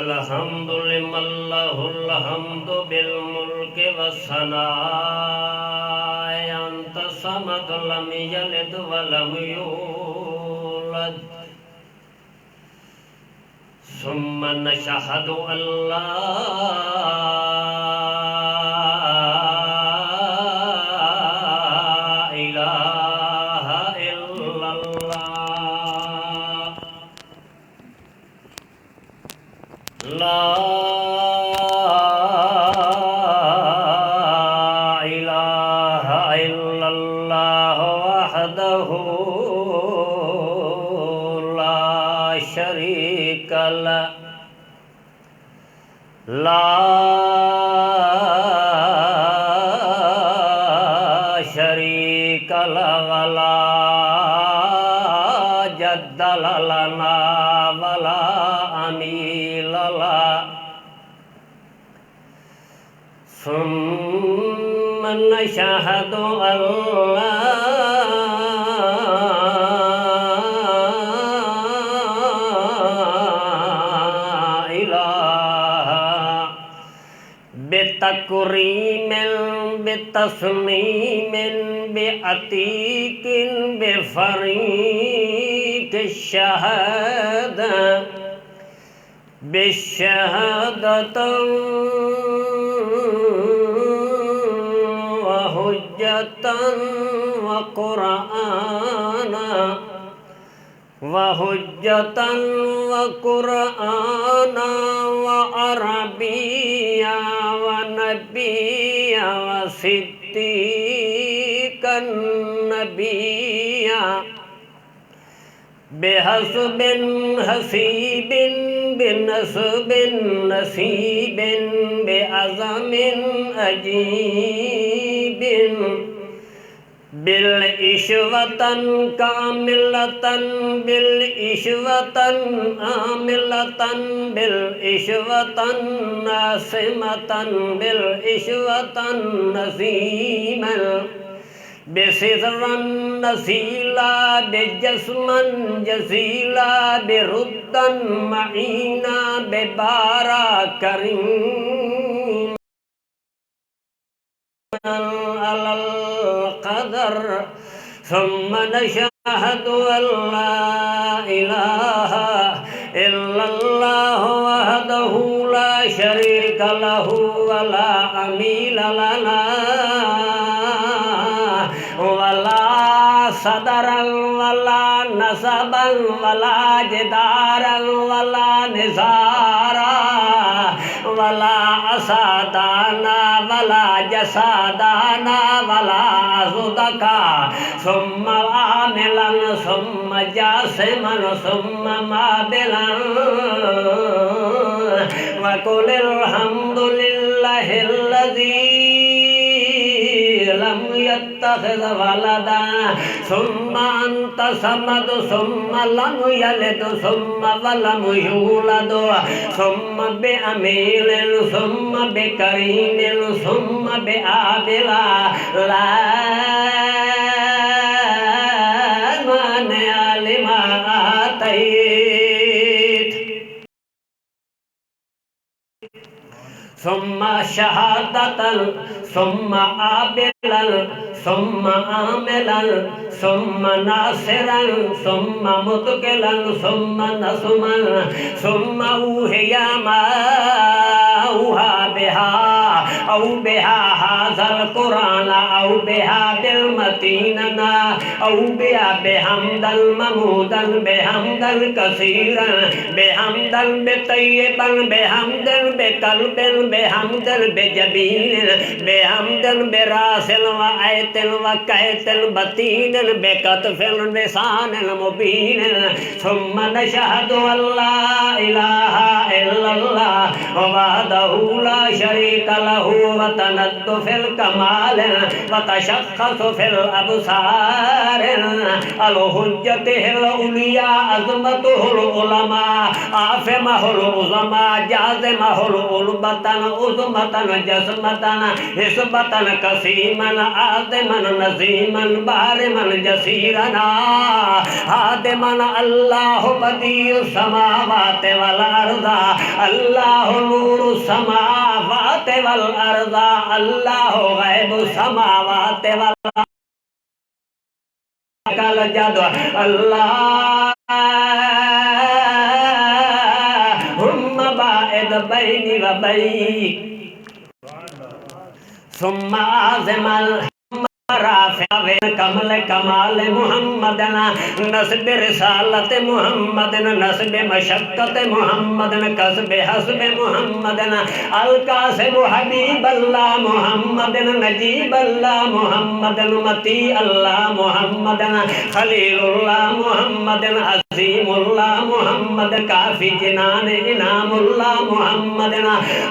الحمد لمن له الحمد بالملك والثناء أنت الصمد لم يلد ولم يولد ثم نشهد أن لا إله إلا الله لا إله إلا الله وحده لا شريك له لا شريك له ولا جد لنا ولا أميل له ثم نشهد أن لا إله بتكريم بتسليم بعتيق بفريق الشهادة بالشهادة وحجة وقرآنا وحجة وقرآنا وعربيا ونبيا وصديقا نبيا بحسب حسيب بنسب نسيب بعزم أجيب بالإشوة كاملة بالإشوة عاملة بالإشوة ناسمة بالإشوة نسيما بسرا نسيلا بجسما جزيلا بردا معينا ببارا كريم على القدر ثم نشهد أن لا إله إلا الله وحده لا شريك له ولا أميل لنا ولا صدرا ولا نسبا ولا جدارا ولا نزارا ولا أسادانا ولا جسادانا ولا صدقا ثم عاملا ثم جاسما ثم مابلا وقل الحمد لله الذي لم يتخذ ولدا ثم أنت صمد ثم لم يلد ثم ولم يولد ثم بأميل ثم بكريم ثم بآدل لا مانع لما آتيت ثم شهادة ثم عابلا ثم عاملا ثم ناصرا ثم متقلا ثم نصما ثم أوحي ما أوحى بها أو بها هذا القرآن أو بها بالمتيننا أو بها بحمدا ممودا بحمدا كثيرا بحمدا بطيبا بحمدا بقلب بحمدا بجبين بحمدا براسل وعيت وكيت بطين بكتف لسان مبين ثم نشهد أن لا إله إلا الله وحده لا شريك له وتند في الكمال وتشخص في الأبصار الحجته الأولياء عظمته العلماء عافمه العظماء جازمه العلبة عظمة جسمة حسبة كسيما عظم عالما نظیما بارما جسیرنا حادما اللہ بدیع السماوات والارض اللہ نور السماوات والارض اللہ غیب السماوات والارض کل جد اللہم باعد بینی و بینک ثم عظم رافع کمل کمال محمد نصب رسالت محمد نصب مشقت محمد کسب حسب محمد القاسم حبیب اللہ محمد نجیب اللہ محمد مطیع اللہ محمد خلیل اللہ محمد عظیم اللہ محمد کافی جنان انعام اللہ محمد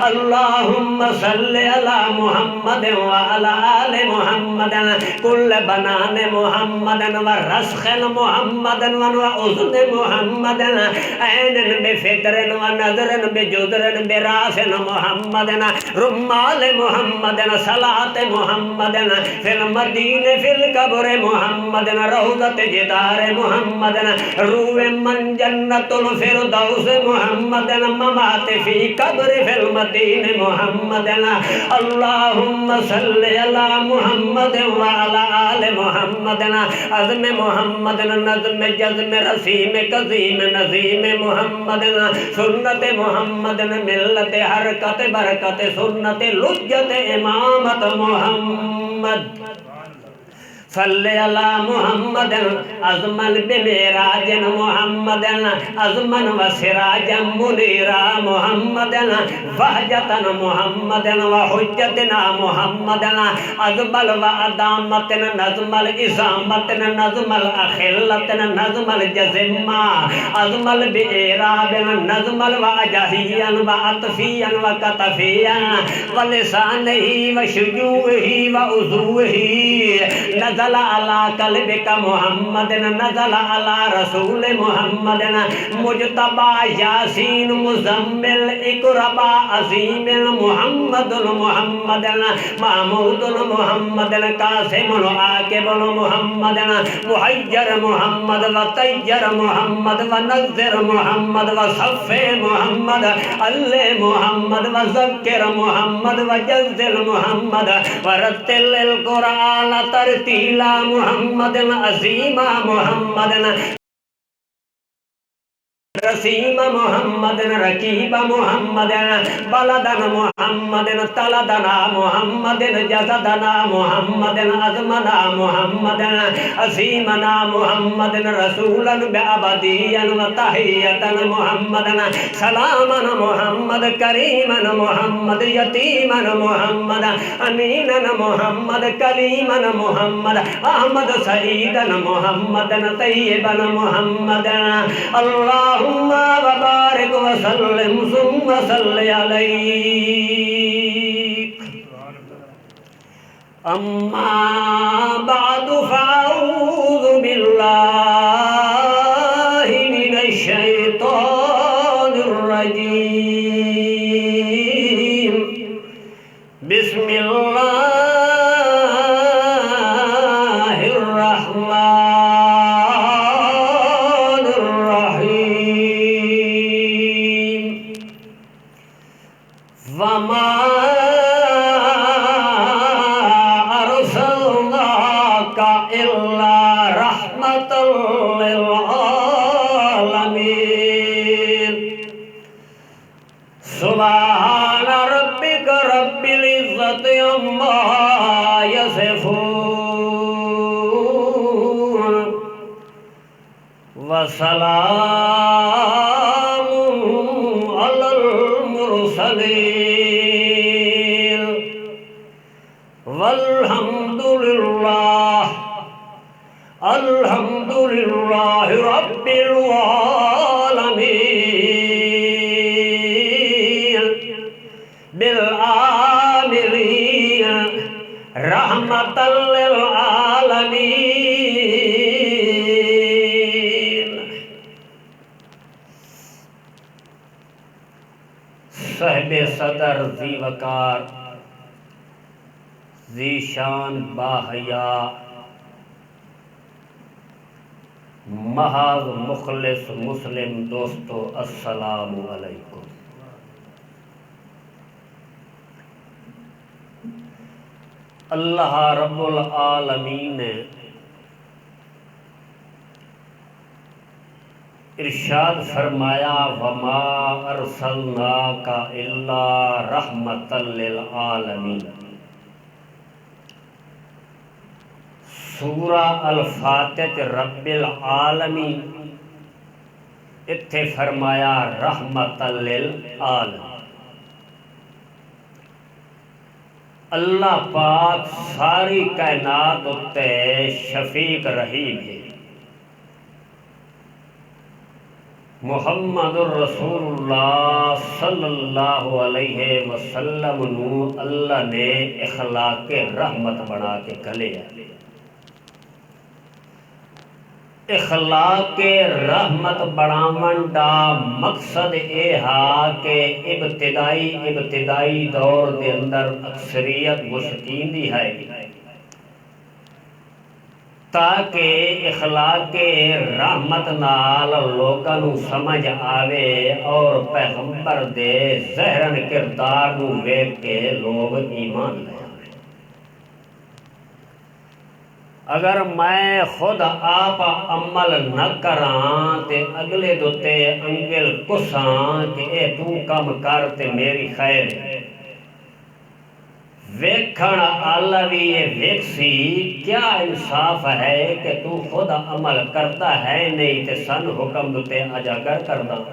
اللہم صلی علی محمد وعلی آل محمد کل بنان محمد و رسخ محمد و اذن محمد عین بفطر و نظر بجدر براس محمد رمال محمد صلاة محمد فی المدین فی القبر محمد روضت جدار محمد روح من جنت الفردوس محمد ممات فی قبر فی المدین محمد اللہم صلی علی محمد وعلى آل محمد عظم محمد نظم جزم رسیم قضیم نظیم محمد سنت محمد ملت حرکت برکت سنت لجت امامت محمد صلی علی محمد عظمن بمیراج محمد عظمن و سراج منیرا محمد وحجتن محمد و حجتنا محمد عظم الوعدامت نظم الازامت نظم الاخلت نظم الجزمہ عظم البعراب نظم الوعجہیا و عطفیا و کتفیا و لسانہی و شجوعہی و عضوہی نزل علی قلبک محمد نزل علی رسول محمد مجتبہ یاسین مزمل اقربا عظیم محمد محمد محمود محمد قاسم عاقب محمد محیر محمد و طیر محمد و نذر محمد و صف محمد اللہ محمد و ذکر محمد و جزل محمد و رتل القرآن ترتیلا محمد عظیم محمد رسیم محمد رکیب محمد بلدن محمد تلدنا محمد جسدنا محمد عظمنا محمد عظیمنا محمد رسولا بعبدیا و تحیتا محمد سلاما محمد کریما محمد یتیما محمد امینا محمد کلیما محمد احمد سعیدا محمد طیبا محمد اللہم وبارک وسلم ثم صلی علیک اما بعد فاعوذ باللہ من الشیطان الرجیم بسم اللہ الرحمن وما أرسلناك إلا رحمة للعالمين سبحان ربك رب العزة عما يصفون وسلام على المرسلين والحمد لله رب العالمين بالآمرين رحمة للعالمين صاحب صدر ذی وقار ذیشان باحیا محض مخلص مسلم دوستو السلام علیکم۔ اللہ رب العالمین نے ارشاد فرمایا وما ارسلناک الا رحمۃ للعالمین۔ سورہ الفاتح رب العالمین اتھے فرمایا رحمۃ للعالمین۔ اللہ پاک ساری کائنات اتے شفیق رحیم ہے۔ محمد الرسول اللہ صلی اللہ علیہ وسلم نو اللہ نے اخلاق رحمت بنا کے کھلیا۔ اخلاق رحمت بناون دا مقصد اے ہا کہ ابتدائی دور دے اندر اکثریت مشکین دی ہے تاکہ اخلاق رحمت نال لوگاں نو سمجھ آوے اور پیغمبر دے ظاہرن کردار نو ویکھ کے لوگ ایمان لے۔ اگر میں خود آپ عمل نہ کراں تے اگلے دوتے انگل کساں کہ اے تو کم کر تے میری خیر ویکھن اللہ بھی یہ ویکسی کیا انصاف ہے کہ تو خود عمل کرتا ہے نہیں تے سن حکم دوتے اجاگر کرنا۔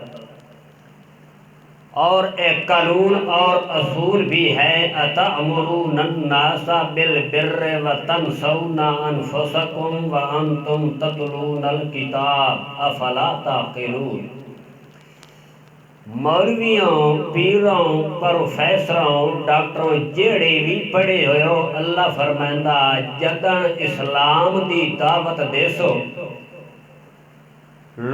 اور ایک قانون اور اصول بھی ہے اتأمرون الناس بالبر وتنسون انفسکم وانتم تتلون الکتاب افلا تعقلون۔ مولویوں، پیروں، پروفیسروں، ڈاکٹروں جیڑے بھی پڑھے ہوئے ہو اللہ فرمائندہ جدن اسلام دی دعوت دیسو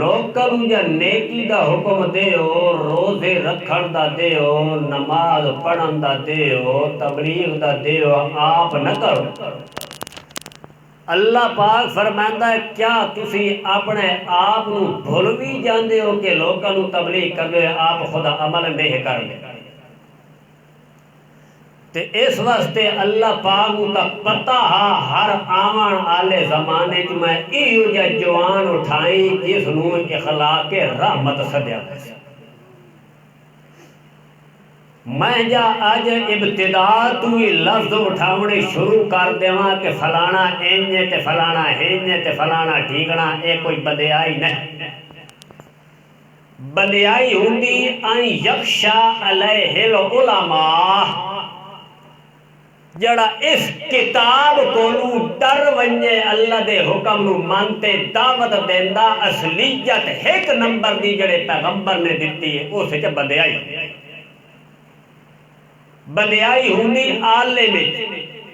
لوکاں یا نیکی دا حکم دیو، روزے رکھن دا دیو، نماز پڑھن دا دیو، تبلیغ دا دیو، آپ نہ کرو۔ اللہ پاک فرماندا ہے کیا تسی اپنے آپ نو بھول بھی جاندے ہو کہ لوکاں نو تبلیغ کرنے آپ خدا عمل نہیں کرنے۔ تے اس واسطے اللہ پاک دا پتہ ہر آون آلے زمانے چ میں ایو جا جوان اٹھائی جس نو اخلاق رحمت سدیا۔ میں جا اج ابتدا تو ہی لفظ اٹھاونے شروع کر دیواں کہ فلانا اینجے تے فلانا ہینجے تے فلانا ٹھیکنا اے کوئی بدیائی نہیں۔ بدیائی ہوندی ان یخشا علیہ العلماء جڑا اس کتاب کو ڈر ونجے اللہ دے حکم نو مانتے دعوت دیندا اصلیت ایک نمبر دی جڑے پیغمبر نے دتی ہے اس وچ بدیائی بدیائی ہوندی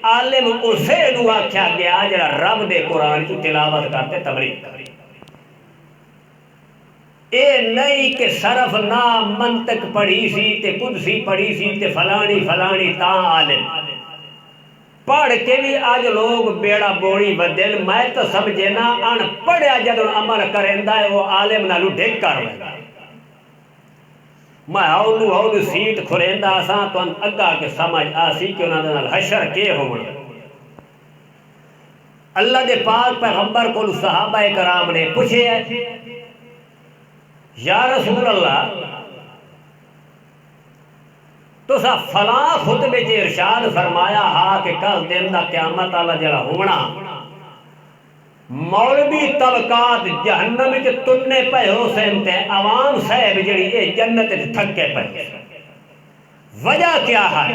عالم اسے نو آکھیا گیا جڑا رب دے قرآن کی تلاوت کرتے تبلیغ کرے۔ اے نہیں کہ صرف نہ منطق پڑھی سی تے قدسی پڑھی سی تے فلانی تا عالم پڑھ کے بھی آج لوگ بیڑا بوڑی بدل میں تو سمجھے نا ان پڑھیا جدوں عمل کریندا ہے وہ عالم نالو ڈھک کر رہے میں ہولو سیٹ کھلیندا اساں تو اگا کے سمجھ آسی کہ انہاں دے نال حشر کے ہون۔ اللہ دے پاک پیغمبر کو صحابہ کرام نے پوچھے یا رسول اللہ تو سا فلاں خطبے چ ارشاد فرمایا ہا کہ کل دن دا قیامت والا جڑا ہونا مولوی طبقات جہنم وچ تنے پے ہو سن تے عوام صاحب جڑی اے جنت وچ تھکے پے۔ وجہ کیا ہے؟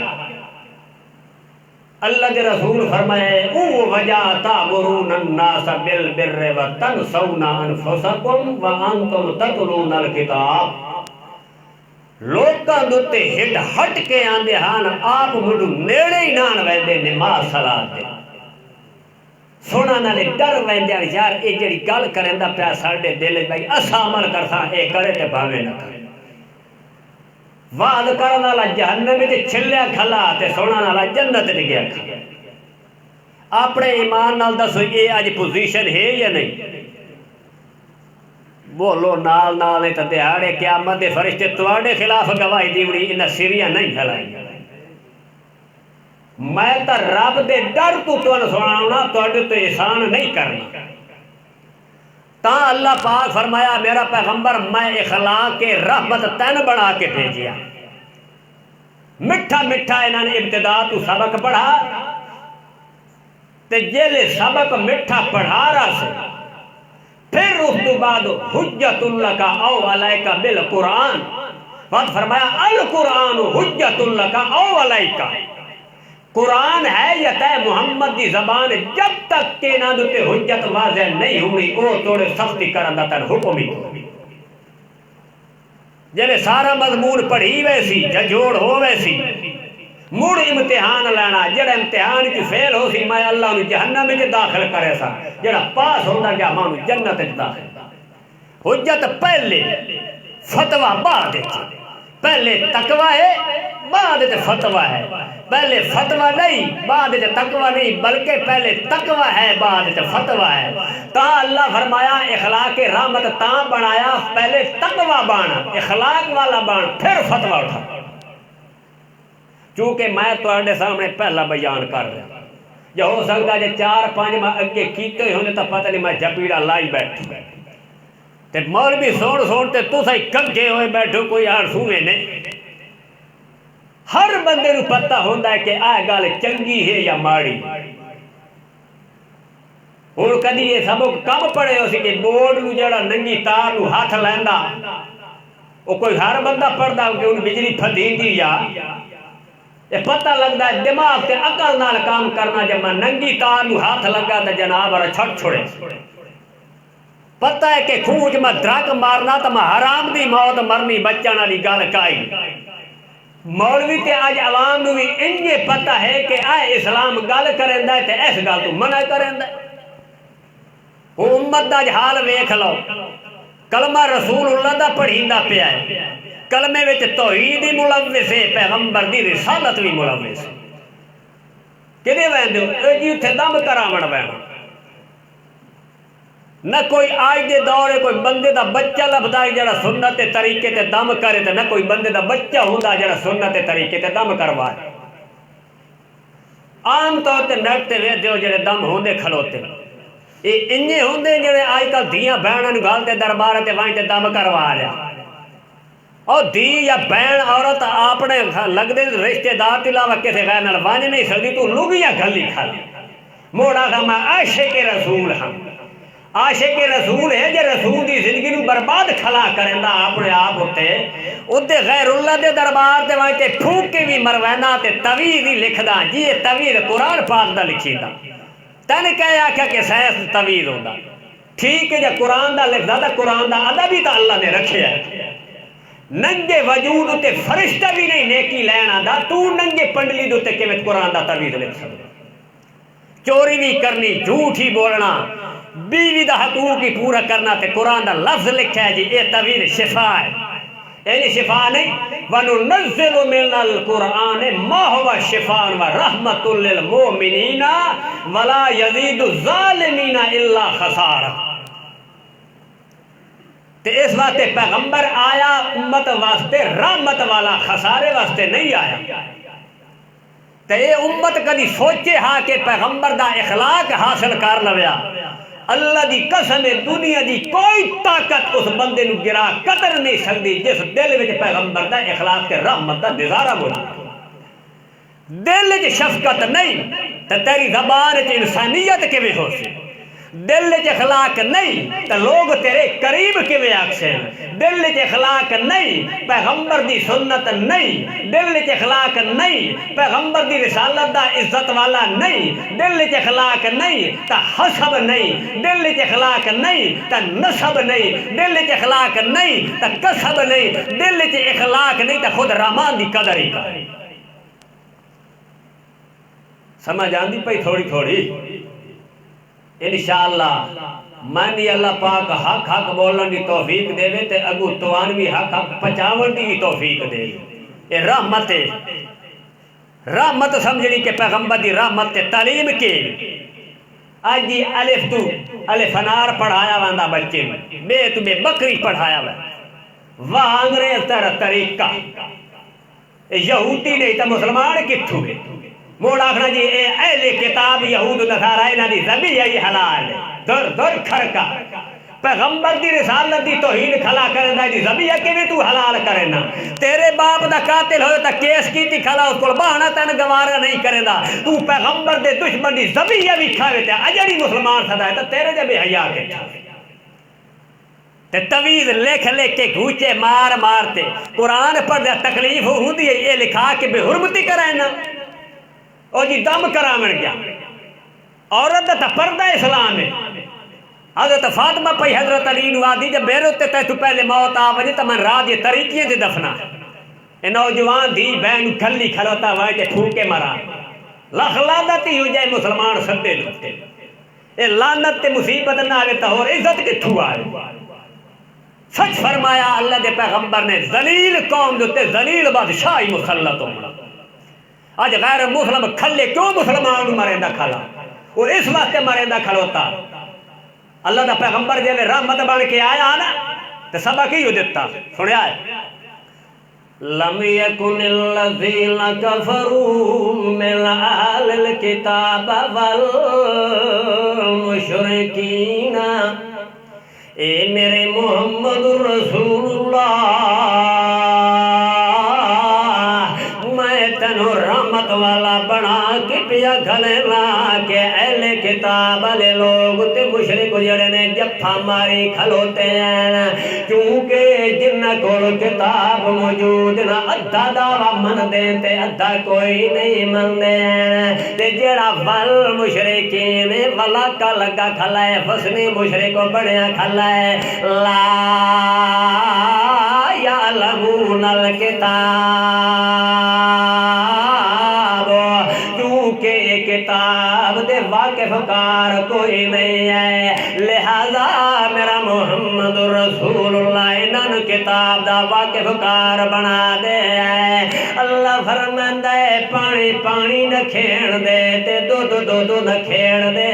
اللہ کے رسول فرمائے او وجہ تأمرون الناس بالبر وتنسون انفسکم وانتم تتلون الکتاب۔ لوکاں دوتے ہٹ کے آندے ہان آپ مڈو نیڑے ہی نان ویندے نماز صلاۃ دے سونا نالے ڈر ویندے یار اے جڑی گل کریندا پیا ساڈے دل وچ اسا عمل کرساں اے کرے تے بھاویں نہ کرے۔ وعد کرن والا جہنم وچ چھلیا کھلا تے سونا والا جنت وچ گیا کھلا۔ اپنے ایمان نال دسو یہ اج پوزیشن ہے یا نہیں؟ بولو نال نال تو دیہڑے قیامت دے فرشتے تواڈے خلاف گواہی دیونی انہاں سیریاں نہیں پھیلائی۔ میں تو رب دے ڈر تو تانوں سناؤنا، تواڈے تے احسان نہیں کرنا۔ تا اللہ پاک فرمایا میرا پیغمبر میں اخلاق کے رحمت تین بنا کے بھیجیا۔ مٹھا مٹھا انہاں نے ابتدا تو سبق پڑھا تے جیلے سبق مٹھا پڑھا رہا سے پھر اس تو بعد حجت اللہ کا او علیکہ بالقرآن، بعد فرمایا القرآن حجت اللہ کا او علیکہ، قرآن ہے یا تے محمد دی زبان جب تک کہ نہ دوتے حجت واضح نہیں ہوئی او توڑے سختی کرندہ تر حکم ہی جلے سارا مضمون پڑھی ویسی جھوڑ ہو ویسی مڑ امتحان لینا، جڑا امتحان کی فیل ہو سی میں اللہ نے جہنم میں داخل کرے سا، جڑا پاس ہوتا گیا مانو جنت میں داخل۔ حجت پہلے فتوہ بعد، پہلے تقوی ہے بعد فتوہ ہے، پہلے فتوہ نہیں بعد تقوی نہیں، بلکہ پہلے تقوی ہے بعد فتوہ ہے۔ تا اللہ فرمایا اخلاق رحمت تا بنایا، پہلے تقوی بانا اخلاق والا بان پھر فتوہ اٹھا۔ چونکہ میں تواڈے سامنے پہلا بیان کر رہا، جو ہو سکتا ہے 4-5 میں اگے کیتے ہونے تو پتہ نہیں میں جپیڑا لائی بیٹھوں تے مولوی سون تے تساں کنگے ہوئے بیٹھو کوئی آر سونے نہیں۔ ہر بندے نو پتہ ہوندا ہے کہ آہ گل چنگی ہے یا ماڑی۔ ہن کدی یہ سبق کم پڑے ہو سی کہ بورڈ نو جڑا ننگی تار نو ہاتھ لیندا او کوئی ہر بندہ پڑھدا کہ ان بجلی پھدیندی یا یہ پتہ لگتا ہے دماغ تے عقل نال کام کرنا، جب میں ننگی تار نو ہاتھ لگا تو جناب اور چھٹ چھوڑے۔ پتہ ہے کہ کھوج میں درک مارنا تو میں حرام دی موت مرنی بچہ نالی گل کائی۔ مولوی تے آج عوام نو بھی انجے پتہ ہے کہ آئے اسلام گل کریں دا تے ایس گل تو منع کریں دا۔ وہ امت دا حال ویکھ لو، کلمہ رسول اللہ دا پڑھیندا پیا ہے، کلمے وچ توحید ہی ملوث ہے، پیغمبر دی رسالت بھی ملوث ہے۔ کدے ویندے ہو جی اتھے دم کراون وینا، نہ کوئی آج دے دورے کوئی بندے دا بچہ لبدا ہے جڑا سنت طریقے تے دم کرے تے نہ کوئی بندے دا بچہ ہوندا جڑا سنت طریقے تے دم کروائے۔ عام طور تے نیٹ تے ویکھدے ہو جڑے دم ہوندے کھلوتے، یہ انجے ہوندے جڑے آج کل دھیاں بہناں نوں گل تے دربار تے وائیں تے دم کروا لیا۔ اور دی یا بہن عورت اپنے لگدے رشتہ دار کے علاوہ کسی غیر نال وانج نہیں سکتی، تو لگیاں گلی کھالی موڑا کہ میں عاشق رسول ہاں۔ عاشق رسول ہے جے رسول دی زندگی نو برباد کھلا کرندا اپنے آپ اتے غیر اللہ دے دربار تے وائیں تے پھونک کے بھی مروینا تے تویز ہی لکھدا جی یہ تویز قرآن پاک دا لکھیدا، تن کہے آکھیا کہ سائنس تویز ہوندا ٹھیک ہے، جے قرآن دا لکھدا تے قرآن دا ادب بھی تا اللہ نے رکھیا ہے۔ ننگے وجود تے فرشتہ بھی نہیں نیکی لینا دا، تو ننگے پنڈلی دے کہ میں قرآن دا تویز لکھ سکتا۔ چوری بھی کرنی، جھوٹ ہی بولنا، بیوی دا حقوق ہی پورا کرنا تے قرآن دا لفظ لکھا ہے جی اے تویز شفا ہے، یعنی شفا نہیں وَنُنَزِّلُ مِنَ الْقُرْآنِ مَا هُوَ شِفَاءٌ وَرَحْمَةٌ لِّلْمُؤْمِنِينَ وَلَا يَزِيدُ الظَّالِمِينَ إِلَّا خَسَارًا۔ تے اس واسطے پیغمبر آیا امت واسطے رحمت والا، خسارے واسطے نہیں آیا۔ تے یہ امت کدی سوچے ہاں کہ پیغمبر دا اخلاق حاصل کر لویا، اللہ دی قسم دنیا دی کوئی طاقت اس بندے نو گرا قطر نہیں سکتی جس دل وچ پیغمبر دا اخلاق تے رحمت دا نظارہ موجود۔ دل وچ شفقت نہیں تے تیری زبان وچ انسانیت کیویں ہو سی؟ دل وچ اخلاق نہیں تے لوگ تیرے قریب کیویں آکھسن؟ دل وچ اخلاق نہیں، پیغمبر دی سنت نہیں، دل وچ اخلاق نہیں، پیغمبر دی رسالت دا عزت والا نہیں، دل وچ اخلاق نہیں تے حسب نہیں، دل وچ اخلاق نہیں تے نسب نہیں، دل وچ اخلاق نہیں تے کسب نہیں، دل وچ اخلاق نہیں تے خود رحمان دی قدر ہی کر۔ سمجھ آندی پئی تھوڑی تھوڑی؟ انشاءاللہ مانی اللہ پاک حق حق بولن دی توفیق دے وے تے اگو توانوی حق حق پچاون دی توفیق دے۔ یہ رحمت ہے، رحمت سمجھنی کہ پیغمبر دی رحمت تے تعلیم کے آج جی الف تو الف انار پڑھایا واندا بچے بے تو بے بکری پڑھایا واندا واہ انگریز تر طریقہ یہودی نہیں تا مسلمان کتھو ہے موڑ آخنا جی اے اہل کتاب یہود نصارا انہاں دی ذبیح ہے حلال ہے در در کھڑکا پیغمبر دی رسالت دی توہین کھلا کرنا دی ذبیح کیویں تو حلال کرنا تیرے باپ دا قاتل ہوئے تا کیس کیتی کھلا اس کو بہانا تن گوارا نہیں کرنا تو پیغمبر دے دشمن دی ذبیح بھی کھاوے تے اجڑی مسلمان صدا ہے تا تیرے دے بے حیا کے تے تویز لکھ لکھ کے گھوچے مار مارتے قرآن پر دے تکلیف ہوندی ہے یہ لکھا کے بے حرمتی کرائنا اور جی دم کرامن گیا عورت تا پردہ اسلام ہے حضرت فاطمہ پہ حضرت علی نوادی جب بیرے ہوتے تے تو پہلے موت آوانی تا من راہ دی طریقیاں دی دفنا اے نوجوان دی بہن کھلی کھلوتا ہوئے کہ پھوکے مرا لخلادتی ہو جائے مسلمان سدے لکھتے اے لانت تے مصیبت نہ آگے تا اور عزت کتھو آئے سچ فرمایا اللہ دے پیغمبر نے ذلیل قوم دوتے ذلیل بادشاہی مسلط ہونا آج غیر مسلم کھلے کیوں مسلمان مرندہ کھلا وہ اس وقت مرندہ کھلوتا اللہ دا پیغمبر جے رحمت بن کے آیا نا تو سبق ہی دیتا سنیا ہے لم یکن الذین کفروا من اہل الکتاب والمشرکین اے میرے محمد رسول اللہ میں تنو رحمت والا بنا کے پیا گھلینا کہ اہل کتاب والے لوگ تے مشرک جڑے نے جفا ماری کھلوتے ہیں کیونکہ جن کو کتاب موجود نہ ادھا دعویٰ من دیتے ادھا کوئی نہیں من دے تے جڑا ول مشرکین ولا کا لگا کھلا ہے فسنی مشرکو بڑیا کھلا ہے لا یعلمون الکتاب کتاب دے واقف کار کوئی نہیں ہے لہذا میرا محمد رسول اللہ انہوں کتاب دا واقف کار بنا دے اللہ فرماندہ ہے پانی پانی نہ کھیڑ دے تے دو نہ کھیڑ دے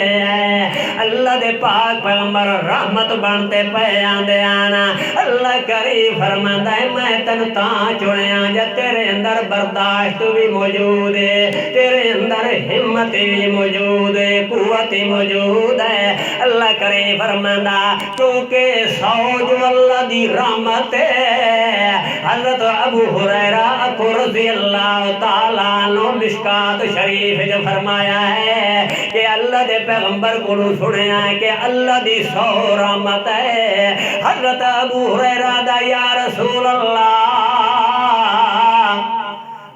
اللہ دے پاک پیغمبر رحمت بنتے پہ آندے آنا اللہ کریم فرماندہ ہے میں تن تاں چڑیاں جا تیرے اندر برداشت بھی موجود ہے تیرے اندر ہمت بھی موجود ہے قوت موجود ہے اللہ کرے فرمانا کیونکہ سوج اللہ دی رحمت ہے حضرت ابو ہریرہ رضی اللہ تعالیٰ عنہ مشکات شریف جو فرمایا ہے کہ اللہ دے پیغمبر کو سنیا ہے کہ اللہ دی سو رحمت ہے حضرت ابو ہریرہ دا یا رسول اللہ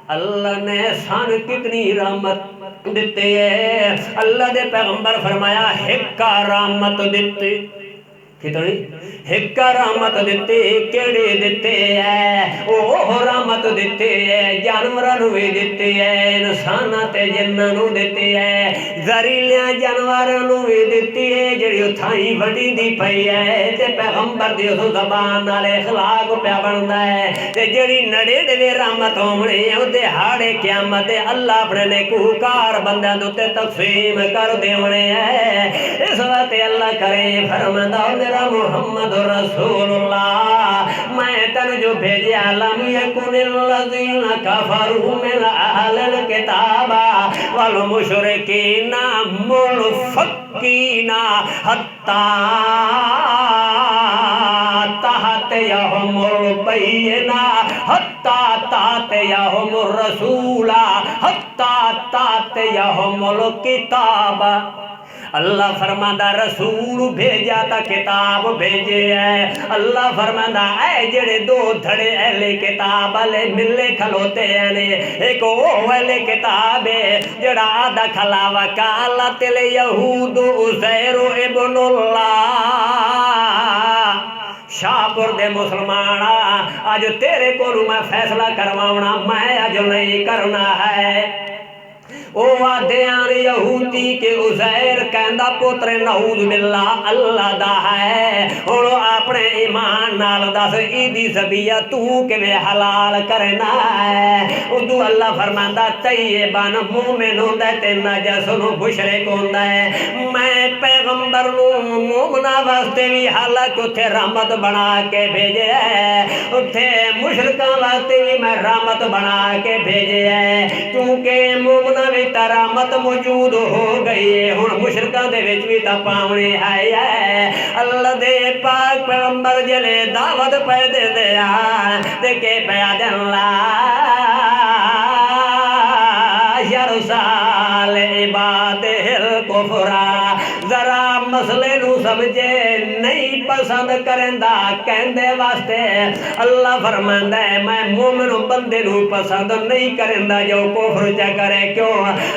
اللہ نے سان کتنی رحمت دیتے ہیں اللہ دے پیغمبر فرمایا ہکا رحمت دیتے کتنی ہکا رحمت دیتے کیڑے دیتے ہیں اوہ رحمت دیتے ہیں جانورانو بھی دیتے ہیں انسانات جنانو دیتے ہیں زریلیاں جانورانو بھی دیتے ہیں جڑی اتھائی بڑی دی پئی ہے تے پیغمبر دی اس زبان نالے اخلاق پیا بندا ہے تے جڑی نڑیڑوے رحمت ہومنی ہے دے ہاڑے قیامت اللہ اپنے نیکوکار بندیاں دوتے تقسیم کر دیونے ہیں اس وقت اللہ کرے فرماتا میرا محمد رسول اللہ میں تن جو بھیجیا لم یکن الذین کفروا من اہل الکتاب والمشرکین منفکین حتی تأتیہم البینہ حتی تأتیہم الرسول حتی تأتیہم الکتاب اللہ فرماندہ رسول بھیجا تا کتاب بھیجے ہے اللہ فرماندہ اے جڑے دو دھڑے اہل کتاب والے ملے کھلوتے ہیں ایک وہ اہل کتاب ہے جڑا آدھا کھلا وکالت الیہود عزیر ابن اللہ شاپور دے مسلمانہ آج تیرے کو میں فیصلہ کرواؤنا میں آج نہیں کرنا ہے او وعدیاں یہودی کے عزیر کہندا پوتر نعوذ باللہ اللہ دا ہے ہن اپنے ایمان نال دس ایدی ذبیحہ تو کیویں حلال کرنا ہے اودوں اللہ فرماندا طیبان مومن ہوندا تے نجس نو مشرک ہوندا ہے میں پیغمبر نو مومنا واسطے بھی حالانکہ اوتھے رحمت بنا کے بھیجے ہے اوتھے مشرکاں واسطے بھی میں رحمت بنا کے بھیجے ہے کیونکہ مومنا بھی رحمت موجود ہو گئی ہے ہن مشرکاں دے وچ بھی تا پاونے ہے اللہ دے پاک پیغمبر جلے دعوت پہ دے دیا تے کہ پیا دن لا یرسال عباد الکفرا ذرا مسئلے نو سمجھے نہیں پسند کرندا کہندے واسطے اللہ فرماندا ہے میں مومن بندے نو پسند نہیں کرندا جو کفر چا کرے کیوں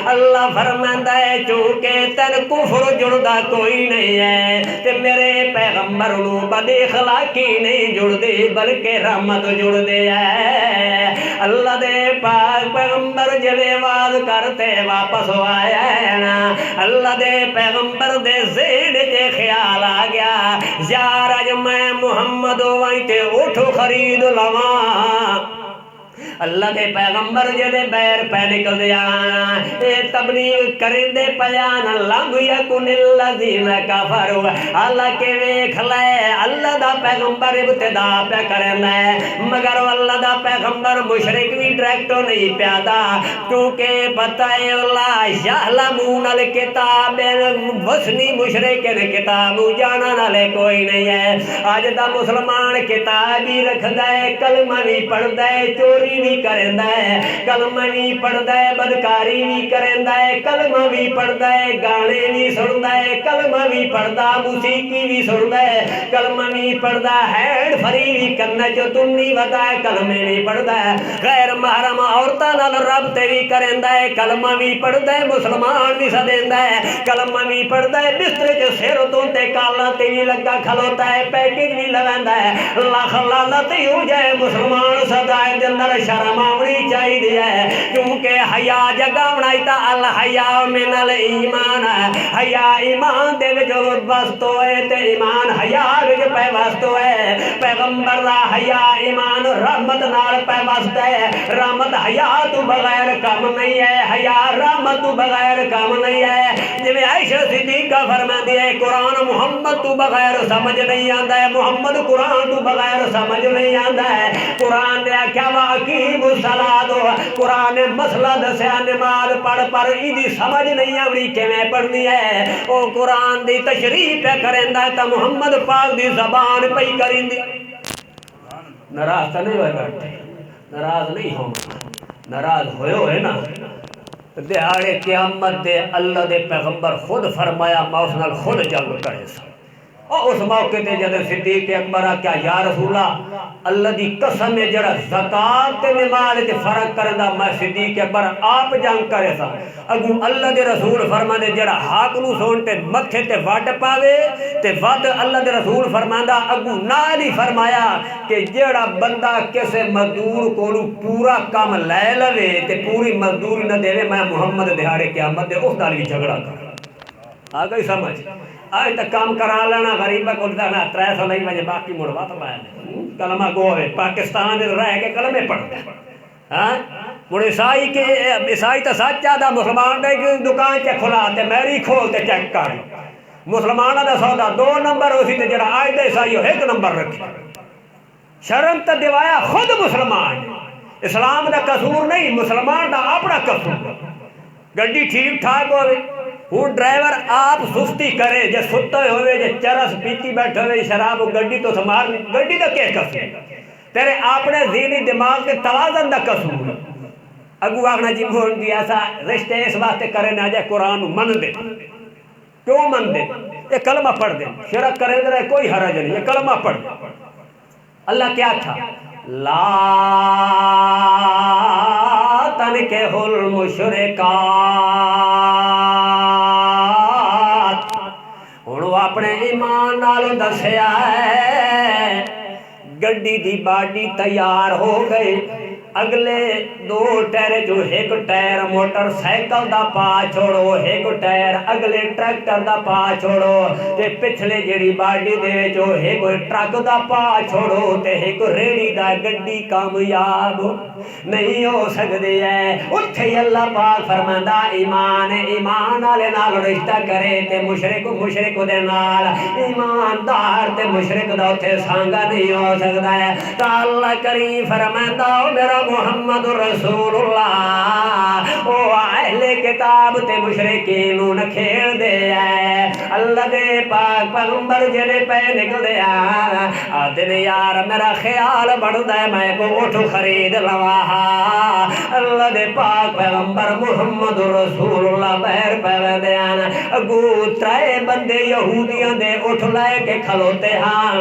اللہ فرماندا ہے چونکہ تن کفر جڑدا کوئی نہیں ہے تے میرے پیغمبر نو بد اخلاقی نہیں جڑدی بلکہ رحمت جڑدی ہے اللہ دے پاک پیغمبر جلے واز کرتے واپس آیا ہے نا اللہ دے پیغمبر دے ذہن تے خیال آ گیا یار اج میں محمد وائیں تے اٹھو خرید لواں اللہ کے پیغمبر جدے بیر پہ نکل دیا اے تبلیغ کرندے پیان لم یکن الذین کفروا اللہ کے ویکھ لے اللہ دا پیغمبر ابتدا پہ کرنا ہے مگر اللہ دا پیغمبر مشرک بھی ڈائریکٹو نہیں پیادا کیونکہ پتہ ہے اللہ یعلمون الکتاب وسنی مشرک کتاب جانا نالے کوئی نہیں ہے آج دا مسلمان کتاب بھی رکھدا ہے کلمہ بھی پڑھدا ہے چوری بھی کرندا ہے کلمہ بھی پڑھدا ہے بدکاری بھی کرندا ہے کلمہ بھی پڑھدا ہے گانے بھی سندا ہے کلمہ بھی پڑھدا موسیقی بھی سندا ہے کلمہ بھی پڑھدا ہینڈ فری بھی کرنا جو تم نہیں پتا ہے کلمے بھی پڑھدا ہے غیر محرم عورتاں نال رابطے بھی کرندا ہے کلمہ بھی پڑھدا ہے مسلمان بھی سدیندا ہے کلمہ بھی پڑھدا ہے بستر چ سر تو تے کالا تے بھی لگا کھلوتا ہے پیکج بھی لگاندا ہے لاکھ لعنت ہو جائے مسلمان سدائے دے اندر شرم آونی چاہیے ہے کیونکہ حیا جگاونا تا الحیا من الایمان حیا ایمان دے وچ واسطو ہے تے ایمان حیا وچ پے واسطو ہے پیغمبر دا حیا ایمان رحمت نال پے واسطہ ہے رحمت حیا تو بغیر کم نہیں ہے حیا رحمت تو بغیر کم نہیں ہے جویں عائشہ صدیقہ فرماتی ہے قرآن محمد تو بغیر سمجھ نہیں آندا ہے محمد قرآن تو بغیر سمجھ نہیں آندا ہے قرآن نے آکھیا واقیم الصلاۃ قرآن نے مسئلہ دسیا نماز پڑھ پر ایدی سمجھ نہیں آوری کیویں پڑھنی ہے او قرآن دی تشریح پہ کریندا ہے تا محمد پاک دی زبان پئی کریندی ناراض تو نہیں ہوئے بیٹھے ناراض نہیں ہو ناراض ہوئے نا دیہاڑے قیامت دے اللہ دے پیغمبر خود فرمایا میں اس نال خود جنگ کرے سا اور اس موقع تے جب صدیق اکبر کیا یا رسول اللہ دی قسم ہے جڑا زکات تے نماز تے فرق کردا میں صدیق اکبر آپ جنگ کرے سا اگو اللہ دے رسول فرماندے جڑا حق نو سن تے متھے تے وٹ پاوے تے ود اللہ دے رسول فرماندا اگو نال ہی فرمایا کہ جڑا بندہ کسے مزدور کولو پورا کام لے لوے تے پوری مزدوری نہ دے میں محمد دیہاڑے قیامت دے اس نال بھی جھگڑا کر آ گئی سمجھ آج تک کام کرا لینا غریبہ کو دینا 300 نہیں بجے باقی مڑوا تو لائے کلمہ گو ہے پاکستان رہ کے کلمے پڑھتے ہیں مڑ عیسائی تو سچ آدھا مسلمان دے دکان چ کھلاتے میری کھولتے چیک کر مسلمانوں کا سودا 2 نمبر اسی تے جڑا آج دے عیسائی 1 نمبر رکھے شرم تو دیوایا خود مسلمان اسلام دا قصور نہیں مسلمان دا اپنا قصور گڈی ٹھیک ٹھاک ہوئے ہوں ڈرائیور آپ سستی کرے جے ستا ہوئے جے چرس پیتی بیٹھے ہوئے شراب گڈی تو سمار گڈی دا کیا قصور تیرے اپنے ذہنی دماغ کے توازن دا قصور اگو آگنا جی بھون دی ایسا رشتے اس واسطے کرے نہ جائے قرآن من دے کیوں من دے یہ کلمہ پڑھ دے شرک کرے دے کوئی حرج نہیں یہ کلمہ پڑھ دے اللہ کیا تھا لا تنکحوا المشرکات ہن اپنے ایمان نال دسیا ہے گڈی دی باڈی تیار ہو گئی اگلے دو ٹائر جو ایک ٹائر موٹر سائیکل دا پا چھوڑو ایک ٹائر اگلے ٹریکٹر دا پا چھوڑو تے پچھلے جڑی باڈی دے وچ ایک ٹرک دا پا چھوڑو تے ایک ریڑی دا گڈی کامیاب نہیں ہو سکدی ہے اوتھے اللہ پاک فرماندا ایمان ایمان والے نال رشتہ کرے تے مشرک دے نال ایماندار تے مشرک دا اوتھے سانگا نہیں ہو سکدا ہے تا اللہ کریم فرماندا او میرا محمد رسول اللہ او اہل کتاب تے مشرکین نوں نہ کھیل دے ہے اللہ دے پاک پیغمبر جڑے پے نکل دے آدن یار میرا خیال بڑھدا ہے میں کو اٹھ خرید لواں اللہ دے پاک پیغمبر محمد رسول اللہ بہر پہ دیاں اگو ترے بندے یہودیاں دے اٹھ لائے کے کھلوتے ہاں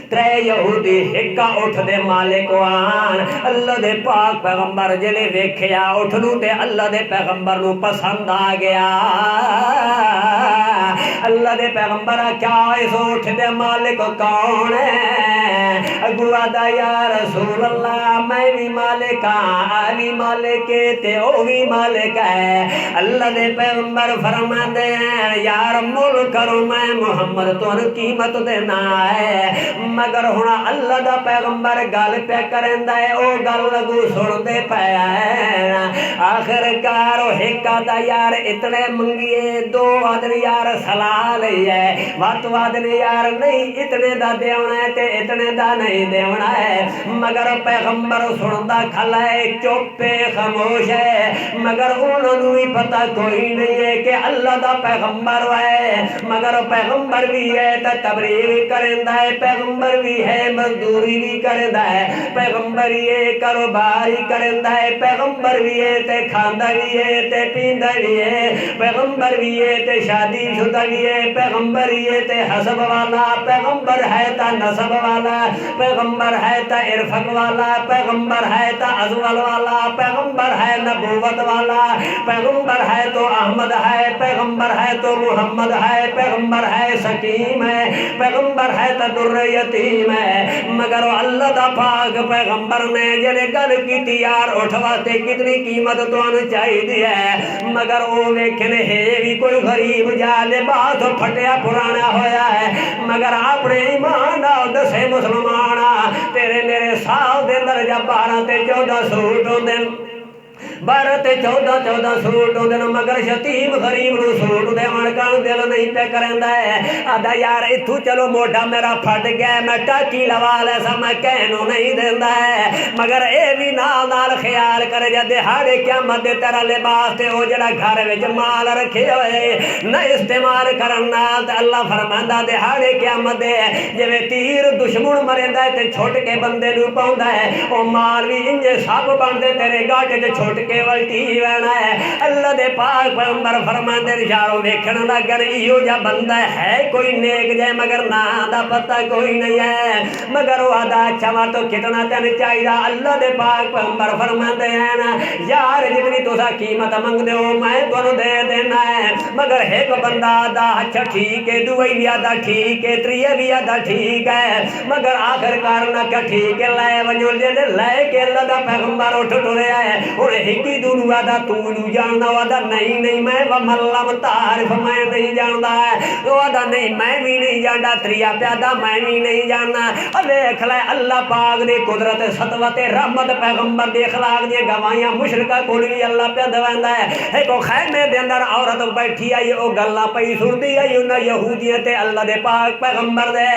ترے یہودی ہکا اٹھ دے مالک آن اللہ دے پاک پیغمبر جلے ویکھیا اٹھ نو تے اللہ دے پیغمبر نو پسند آ گیا اللہ دے پیغمبر کیا اس اٹھ دے مالک کون ہے اگو آدھا یا رسول اللہ میں بھی مالک آن بھی مالک تے او بھی مالک ہے اللہ دے پیغمبر فرماندے ہیں یار مول کرو میں محمد تو قیمت دینا ہے مگر ہونا اللہ دا پیغمبر گل پہ کرندا ہے او گل لگو سن دے پیا ہے آخر کار ہکا دا یار اتنے منگیے دو آدن یار سلا لئی ہے وات وادن یار نہیں اتنے دا دیونا ہے تے اتنے دا نہیں دیونا ہے مگر پیغمبر سندا کھلا ہے چوپے خاموش ہے مگر انہوں نے بھی پتہ کوئی نہیں ہے کہ اللہ دا پیغمبر ہے مگر پیغمبر بھی ہے تے تبلیغ کرندا ہے پیغمبر بھی ہے مزدوری بھی کرندا ہے پیغمبر یہ کاروبار ہی کرندا ہے پیغمبر بھی ہے تے کھاندا بھی ہے تے پیندا بھی ہے پیغمبر بھی ہے تے شادی شدہ بھی ہے پیغمبر یہ تے حسب والا پیغمبر ہے تا نسب والا پیغمبر ہے تا عرفت والا پیغمبر ہے تا ازول والا پیغمبر ہے نبوت والا پیغمبر ہے تو احمد ہے پیغمبر ہے تو محمد ہے پیغمبر ہے سکیم ہے پیغمبر ہے تا در یتیم ہے مگر اللہ دا پاک پیغمبر نے جڑے گل کیتی یار اٹھواتے کتنی قیمت تو ان چاہیے ہے مگر او ویکھنے ہے بھی کوئی غریب جا لباس پھٹیا پرانا ہویا ہے مگر اپنے ایمان نال دسے مسلمان تیرے میرے سال دے اندر جب 12 تے 14 سوٹ ہوندے 12 تے 14 سوٹ ہوندے مگر یتیم غریب نو سوٹ دیون کان دل نہیں پہ کرندا ہے آدا یار ایتھوں چلو موڈا میرا پھٹ گیا میں ٹاکی لوا لے سا میں کہنوں نہیں دیندا ہے مگر اے بھی نال نال خیال کرے جے دہاڑے قیامت دے تیرا لباس تے او جڑا گھر وچ مال رکھے ہوئے نہ استعمال کرن نال تے اللہ فرماندا دہاڑے قیامت دے جویں تیر دشمن مریندا ہے تے چھٹ کے بندے نو پاوندا ہے او مال بھی انجے سب بندے تیرے گاٹے تے چھٹ کے والٹی وینا ہے اللہ دے پاک پیغمبر فرماندے اشاروں ویکھن لگن ایو جا بندہ ہے کوئی نیک جے مگر نا دا پتہ کوئی نہیں ہے مگر وہ آدھا اچھا تو کتنا تین چاہیے اللہ دے پاک پیغمبر فرماندے ہیں نا یار جتنی تسا قیمت منگ دے ہو میں تانوں دے دینا ہے مگر ایک بندہ آدھا اچھا ٹھیک ہے دوئی بھی آدھا ٹھیک ہے تریے بھی آدھا ٹھیک ہے مگر آخر کارنا کا ٹھیک ہے لائے ونجول جے لائے کہ اللہ دا پیغمبر اٹھ ٹریا ہے انہیں کی دونوں وعدہ تو نو جاننا وعدہ نہیں میں وملم تعارف میں نہیں جاندا ہے وعدہ نہیں میں بھی نہیں جاندا تریا پیادہ میں بھی نہیں جاننا دیکھ لے اللہ پاک نے قدرت سطوت رحمت پیغمبر دے اخلاق دی گواہیاں مشرکہ کول بھی اللہ پہ دواندا ہے ایک خیمے دے اندر عورت بیٹھی آئی او گلاں پئی سردی آئی انہاں یہودیاں تے اللہ دے پاک پیغمبر دے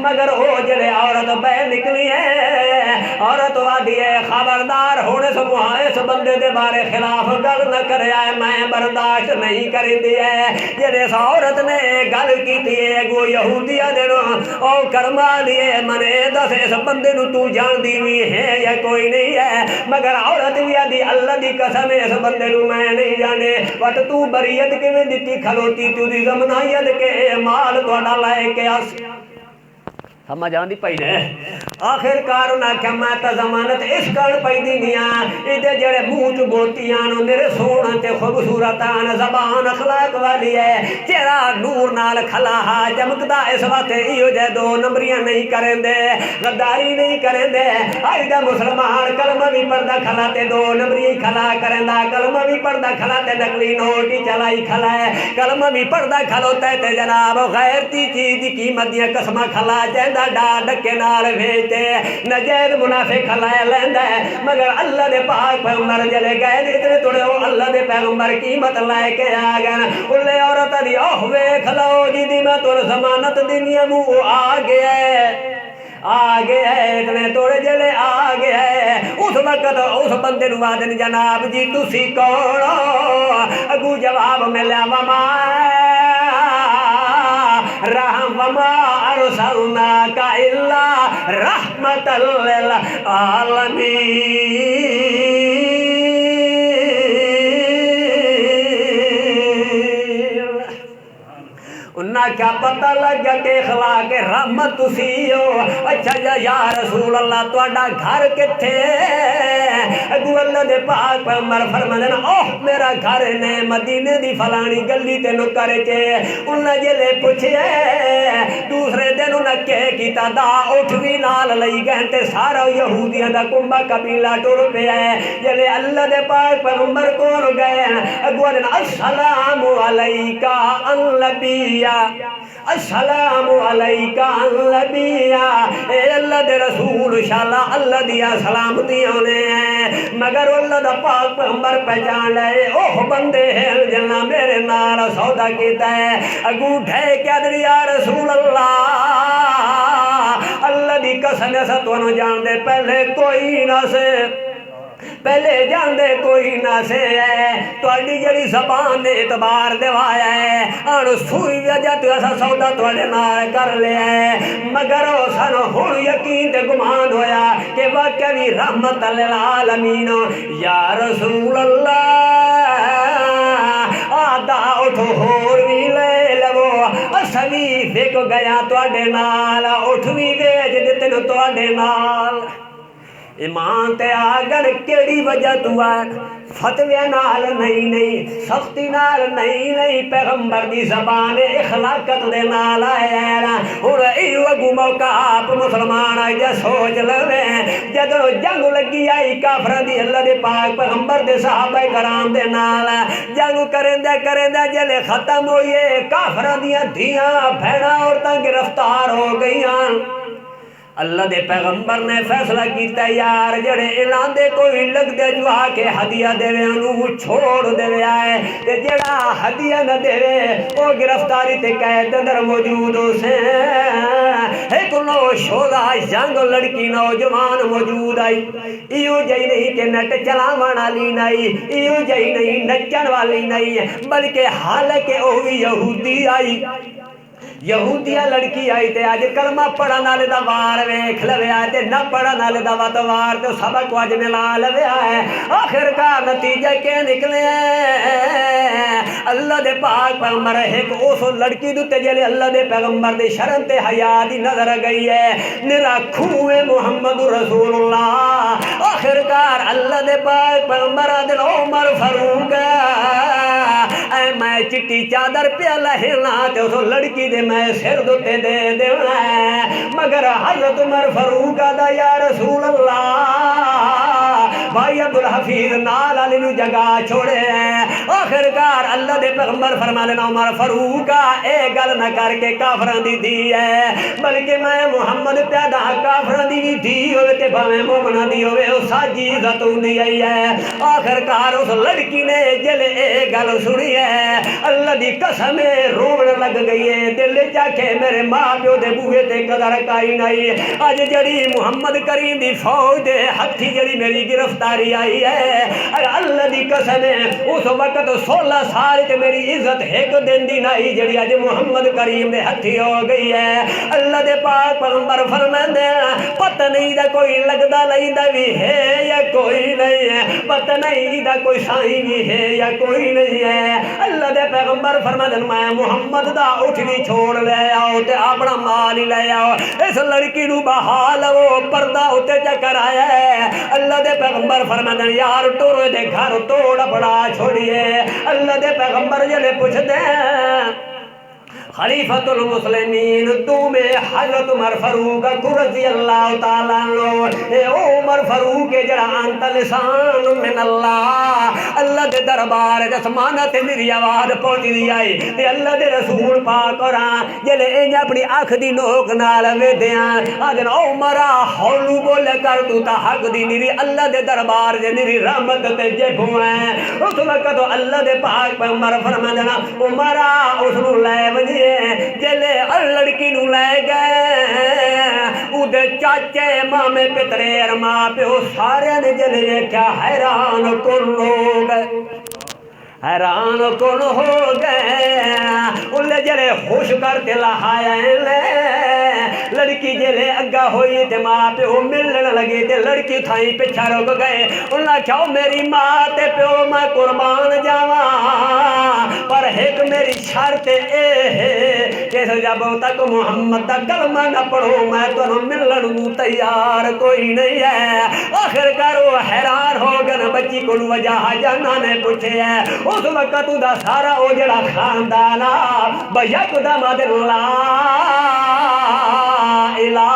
مگر او جڑے عورت بہ نکلی ہے عورت وادی ہے خبردار ہونے سے اس بندے دے بارے خلاف گل نہ کرے میں برداشت نہیں کریندی ہے جڑے اس عورت نے گل کیتی ہے گو یہودیاں دے او کرما لیے منے دس اس بندے نو تو جاندی وی ہے یا کوئی نہیں ہے مگر عورت بھی آدھی اللہ دی قسم اس بندے نو میں نہیں جانے وٹ تو بریت کیویں دتی کھلوتی تو دی ضمانت کے مال تہاڈا لے کے اس سمجھ آندی پئی نے آخر کار انہاں کیا میں تا ضمانت اس کر پئی دینیاں ایدے جڑے منہ چ بولتیاں میرے سونا تے خوبصورتان زبان اخلاق والی ہے چہرہ نور نال کھلا ہا چمکدا اس واسطے ایو جے دو نمبریاں نہیں کریں دے غداری نہیں کریں دے اج دا مسلمان کلمہ بھی پڑھدا کھلا تے دو نمبری کھلا کریندا کلمہ بھی پڑھدا کھلا تے نقلی نوٹ ہی چلائی کھلا ہے کلمہ بھی پڑھدا کھلوتا ہے تے جناب غیرتی چیز دی قیمت دیاں قسماں کھلا جیندا ڈا ڈکے نال بھیجتے نجائز منافق کھلائے لیندا ہے مگر اللہ دے پاک پیغمبر جلے گئے اتنے توڑے وہ اللہ دے پیغمبر قیمت لائے کے آ گئے انہیں عورت دی اوہ ویکھ لو جی دی میں تو ضمانت دنیا مو آگے ہے اتنے توڑے جلے آگے ہے اس وقت اس بندے نو آدن جناب جی تسی کونو اگو جواب ملیا وما رحم وما ارسلناک الا رحمت للعالمین انہاں کیا پتہ لگا کہ اخلاق رحمت تسی ہو اچھا یا رسول اللہ تواڈا گھر کتھے اگو اللہ دے پاک پیغمبر فرماندے اوہ میرا گھر نے مدینے دی فلانی گلی تے نکر چے انہاں جلے پوچھے دوسرے دن انہاں کہے کیتا دا اٹھوی نال لئی گئے تے سارا یہودیاں دا کنبا قبیلہ ٹر پیا ہے جلے اللہ دے پاک پیغمبر کول گئے اگو نے السلام علیکا النبی السلام علیکہ النبیہ اے اللہ دے رسول شالا اللہ دیا سلامتیاں نے ہیں مگر اللہ دا پاک پیغمبر پہچان لے اوہ بندے ہیں جنہ میرے نال سودا کیتا ہے اگو ڈھے کیا دری یا رسول اللہ دی قسم ایسا تو نہ جان دے پہلے کوئی نہ سے پہلے جان دے کوئی نہ سے ہے تو اڈی جڑی زبان نے اعتبار دیوایا ہے اور سوئی وجہ تو ایسا سودا توڑے نال کر لیا ہے مگر او سانو ہن یقین تے گمان ہویا کہ واقعی رحمت للعالمین یا رسول اللہ آدھا اٹھو ہور بھی لے لو اسوی فک گیا توڑے نال اٹھوی ویج دیتے نو توڑے نال ایمان تے آگر کیڑی وجہ تو آگ فتوی نال نہیں سختی نال نہیں پیغمبر دی زبان اخلاقت دے نال آیا اور ایو اگو موقع آپ مسلمان آئی جا سوچ لوے جدو جنگ لگی آئی کافران دی اللہ دے پاک پیغمبر دے صحابہ کرام دے نال جنگ کرندہ جلے ختم ہوئے کافران دیا دھیاں بھیڑا عورتاں گرفتار ہو گئیاں اللہ دے پیغمبر نے فیصلہ کیتا یار جڑے اعلان دے کوئی لگ دے جو آکے ہدیہ دے وے انہوں چھوڑ دے وے آئے تے جڑا ہدیہ نہ دے وے وہ گرفتاری تے قید اندر موجود ہو سے ایک نو شولا جنگ لڑکی نوجوان موجود آئی ایو جائی نہیں کہ نٹ چلاوان والی نہیں ایو جائی نہیں نچن والی نہیں بلکہ حالکہ اوہی یہودی آئی یہودیہ لڑکی آئی تے آج کلمہ پڑھا نالے دا وار ویکھ لوے آئے تے نہ پڑھا نالے دا وار تے سبق واج ملا لوے آئے آخر کا نتیجہ کے نکلے اللہ دے پاک پیغمبر ایک اس لڑکی دوتے جلے اللہ دے پیغمبر دے شرم تے حیاء دی نظر گئی ہے نرا کھوے محمد رسول اللہ آخر کار اللہ دے پاک پیغمبر دل عمر فاروق اے میں چٹی چادر پہ لہنا تے اس لڑکی دے میں سر دوتے دے دینا ہے مگر حضرت عمر فاروق دا یا رسول اللہ بھائی عبدالحفیظ نال علی نو جگہ چھوڑے ہیں آخر کار اللہ دے پیغمبر فرما لینا عمر فاروق اے گل نہ کر کے کافران دی دی ہے بلکہ میں محمد پیدا کافران دی دی ہوئے تے بھامے مومنہ دی ہوئے اس ساجی عزتوں دی آئی ہے آخر کار اس لڑکی نے جلے اے گل سنی ہے اللہ دی قسم روڑ لگ گئی ہے دل چاکے میرے ماں پیو دے بوئے تے قدر کائی نہیں آج جڑی محمد کریم دی فوج دے ہتھی جڑی میری گرفتاری آئی ہے اللہ دی قسم اس وقت 16 سال تے میری عزت ایک دن دی نہیں جڑی آج محمد کریم دے ہتھی ہو گئی ہے اللہ دے پاک پیغمبر فرماندے پتہ نہیں دا کوئی لگدا نہیں دا بھی ہے یا کوئی نہیں ہے پتہ نہیں دا کوئی سائیں بھی ہے یا کوئی نہیں ہے اللہ دے پیغمبر فرماندے میں محمد دا اٹھوی چھوڑ لے آؤ جاؤ تے اپنا مال ہی لے آؤ اس لڑکی نو بہا لو پردہ ہوتے چکر آیا ہے اللہ دے پیغمبر فرماندے یار ٹورے دے گھر توڑ بڑا چھوڑیے اللہ دے پیغمبر جلے پوچھ دے خلیفۃ المسلمین تو میں حضرت عمر فاروق رضی اللہ تعالیٰ عنہ اے عمر فاروق جڑا انت لسان من اللہ اللہ دے دربار جسمانت میری آواز پہنچ دی آئی تے اللہ دے رسول پاک قرآن جلے انج اپنی آنکھ دی نوک نال ویدیاں آدن عمرہ ہولو بولے کر تو تا حق دی میری اللہ دے دربار جے میری رحمت تے جے بھویں اس وقت اللہ دے پاک پیغمبر فرماندنا عمرہ اس نو لے ونجے جلے لڑکی نو لے گئے اودے چاچے مامے پترے ماں پیو سارے نے جلے کیا حیران کن لوگ حیران کن ہو گئے انہیں جلے خوش کرتے لہائے لے لڑکی جلے اگا ہوئی تے ماں پیو ملن لگی تے لڑکی تھائیں پچھا رک گئے انہیں کہو میری ماں تے پیو میں قربان جاواں پر ایک میری شرط اے ہے کہ جب تک محمد دا کلمہ نہ پڑھو میں تو ملن تیار کوئی نہیں ہے آخر کار وہ حیران ہو گئے بچی کو وجہ جانا نے پوچھے ہے اس وقت دا سارا او جڑا خاندانا بیقدم لا الہ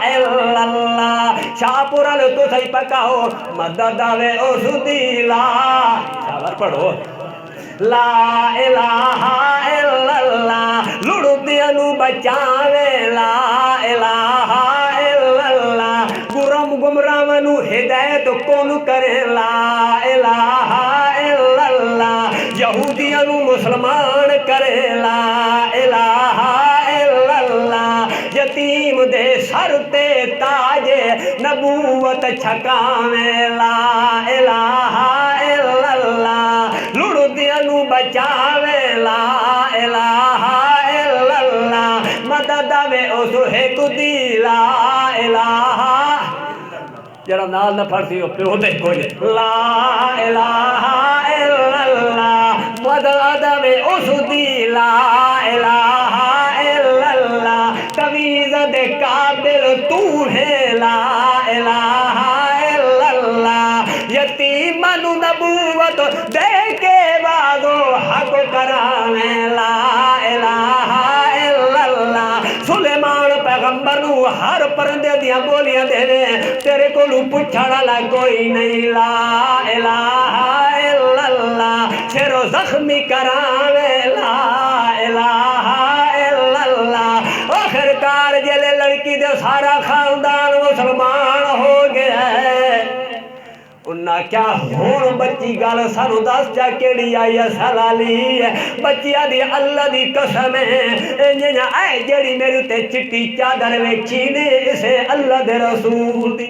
الا اللہ شاہ پورا لے تو صحیح پکاؤ مدد آوے او سدی لا شاور پڑھو لا الہ الا اللہ لڑو دیانو بچاوے لا الہ الا اللہ گرم گمراونو ہدایت کون کرے لا الہ الا اللہ یہودیانو مسلمان کرے لا الہ الا اللہ یتیم دے سر تے تاج نبوت چھکاوے لا الہ الا اللہ لڑو دیانو بچاوے لا الہ الا اللہ مدد آوے اس ایک دی لا الہ جڑا نال نہ پڑھتی ہو پھر ہوتے کوئی لا الہ الا اللہ مدد آوے اس دی لا الہ الا اللہ تویز دے قابل تو ہے لا الہ الا اللہ یتیمن نبوت دے کے بعدو حق کرانے لا الہ الا اللہ سلیمان پیغمبر نو ہر پرندے دیاں بولیاں دے تیرے کو لو پچھڑا لا کوئی نہیں لا الہ الا اللہ سر زخمی کرانے لا الہ الا اللہ آخر کار جلے لڑکی دے سارا خاندان مسلمان ہو گیا ہے انہاں کیا ہون بچی گال سانو دس جا کیڑی آئی سلالی ہے بچی آدھی اللہ دی قسم ہے انجھا اے جڑی میرے تے چٹی چادر ویکھی نے اسے اللہ دے رسول دی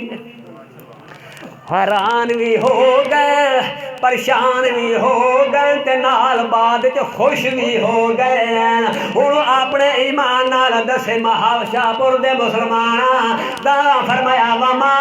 حیران بھی ہو گئے پریشان بھی ہو گئے تے نال بعد چ خوش بھی ہو گئے ہن اپنے ایمان نال دسے شاہ پور دے مسلماناں دا فرمایا وما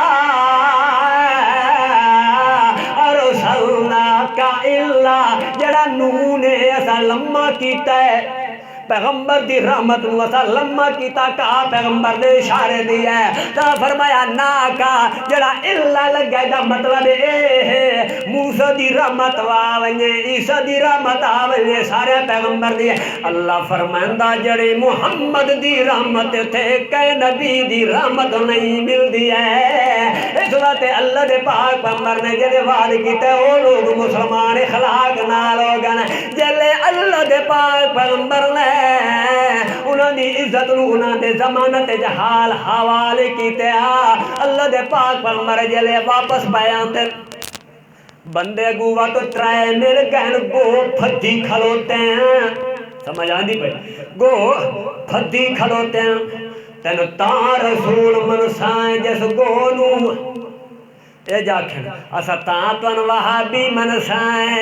ارسلناک الا جڑا نو نے ایسا لمحہ کیتا ہے پیغمبر دی رحمت نو اسا لمحہ کیتا کہا پیغمبر نے اشارے دیا ہے تا فرمایا نا کا جڑا الا لگا دا مطلب اے ہے موسیٰ دی رحمت آونجے عیسیٰ دی رحمت آونجے سارے پیغمبر دی اللہ فرمائندہ جڑے محمد دی رحمت تھے کہ نبی دی رحمت نہیں مل دی ہے اس وقت اللہ دے پاک پیغمبر نے جڑے وعدے کیتے وہ لوگ مسلمان اخلاق نال ہو گئے جلے اللہ دے پاک پیغمبر نے انہاں دی عزت نو انہاں دے ضمانت جہال حوالے کیتے اللہ دے پاک پیغمبر جلے واپس بیان تے بندے گوا تو ترائے مل گئے گو پھدی کھلوتے ہیں سمجھ آندی پہ گو پھدی کھلوتے ہیں تین تاں رسول منسائیں جس گو نو اے جاکھن اسا تاں تن وہابی منسائیں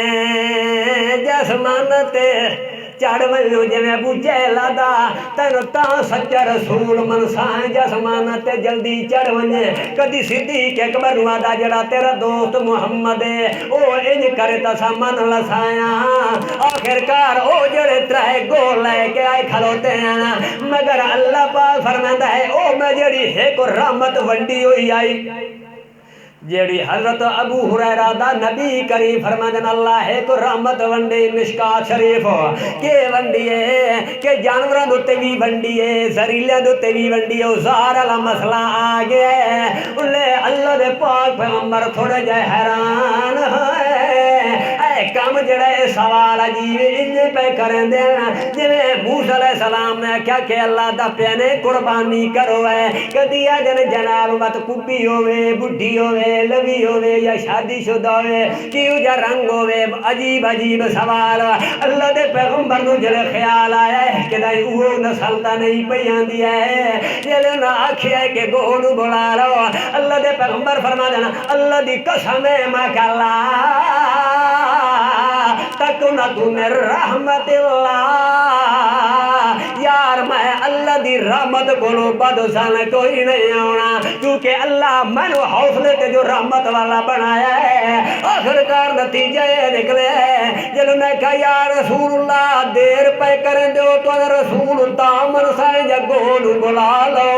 جس منتے چڑھ ونجو جویں ابو جہل دا تینوں تاں سچا رسول منسائیں جسمانہ تے جلدی چڑھ ونجے کدی صدیق اکبر نو آدا جڑا تیرا دوست محمد ہے او انج کرے تا سامان لسایا آخرکار او جڑے ترائے گول لے کے آئے کھلوتے ہیں مگر اللہ پاک فرماندا ہے او میں جڑی ایک رحمت ونڈی ہوئی آئی جیڑی حضرت ابو ہریرہ دا نبی کریم فرماندن اللہ ہے تو رحمت ونڈی مشکات شریف کہ ونڈی ہے کہ جانوراں دے وی ونڈی ہے زہریلیاں دے وی ونڈی ہے زہر والا مسئلہ آ گیا ہے لے اللہ دے پاک پیغمبر تھوڑے جے حیران اے کام جڑا ہے سوال عجیب انج پہ کرن دے جویں موسیٰ علیہ السلام نے کیا کہ اللہ دا پینے قربانی کرو ہے کدی اجن جناب مت کبی ہوے بڈھی ہوے لوی ہوئے یا شادی شدہ ہوئے کیوں جا رنگ ہوئے عجیب عجیب سوال اللہ دے پیغمبر نو جلے خیال آیا ہے کہ دائی اوہ نسلتا نہیں پیان دیا ہے جلے نہ آکھیا ہے کہ گونو بلا لو اللہ دے پیغمبر فرما دینا اللہ دی قسم مکلا تکنتو من رحمت اللہ یار میں اللہ دی رحمت بولو بدسان کوئی نہیں ہونا کیونکہ اللہ میں حوصلے تے جو رحمت والا بنایا ہے آخرکار نتیجہ یہ نکلے جنہوں نے کہا یا رسول اللہ دیر پہ کریں دو تو رسول تامن سائیں جگون بلا لو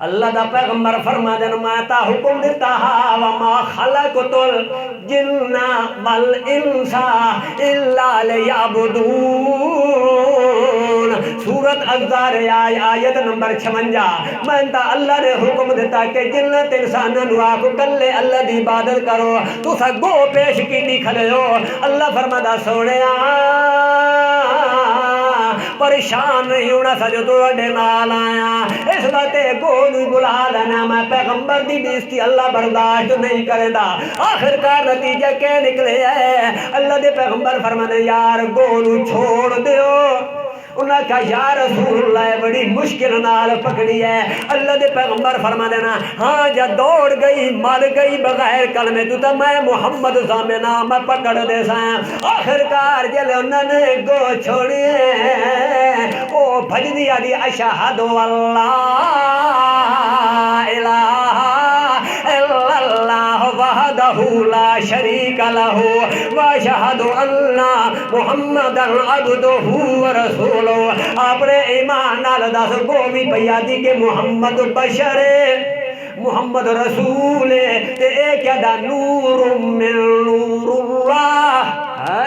اللہ دا پیغمبر فرما دن میں تا حکم دیتا وما خلقت الجن والانسا الا لیعبدون سورت احزاب آیت نمبر 56 میں تا اللہ نے حکم دیتا کہ جنت انسان نواق کلے اللہ دی عبادت کرو تو سا گو پیش کی نہیں کھلے ہو اللہ فرما دا سوڑے پریشان نہیں ہونا سجو تو اڈے نال آیا اس باتے گونو بلا لینا میں پیغمبر دی بیستی اللہ برداشت نہیں کرے دا آخرکار نتیجہ کے نکلے ہے اللہ دے پیغمبر فرمانے یار گونو چھوڑ دیو انہاں کہا یا رسول اللہ بڑی مشکل نال پکڑی ہے اللہ دے پیغمبر فرما دینا ہاں جا دوڑ گئی مر گئی بغیر کلمے تو میں محمد زامنہ میں پکڑ دے سائیں آخرکار جلے انہوں نے گو چھوڑی ہے او بھج دیا دی اشہد واللہ الہ الا اللہ وحدہ لا شریک لہ واشہد ان محمدا عبدہ ورسولہ اپنے ایمان نال دس گومی پیادی کے محمد بشر محمد رسول تے ایک یادہ نور من نور اللہ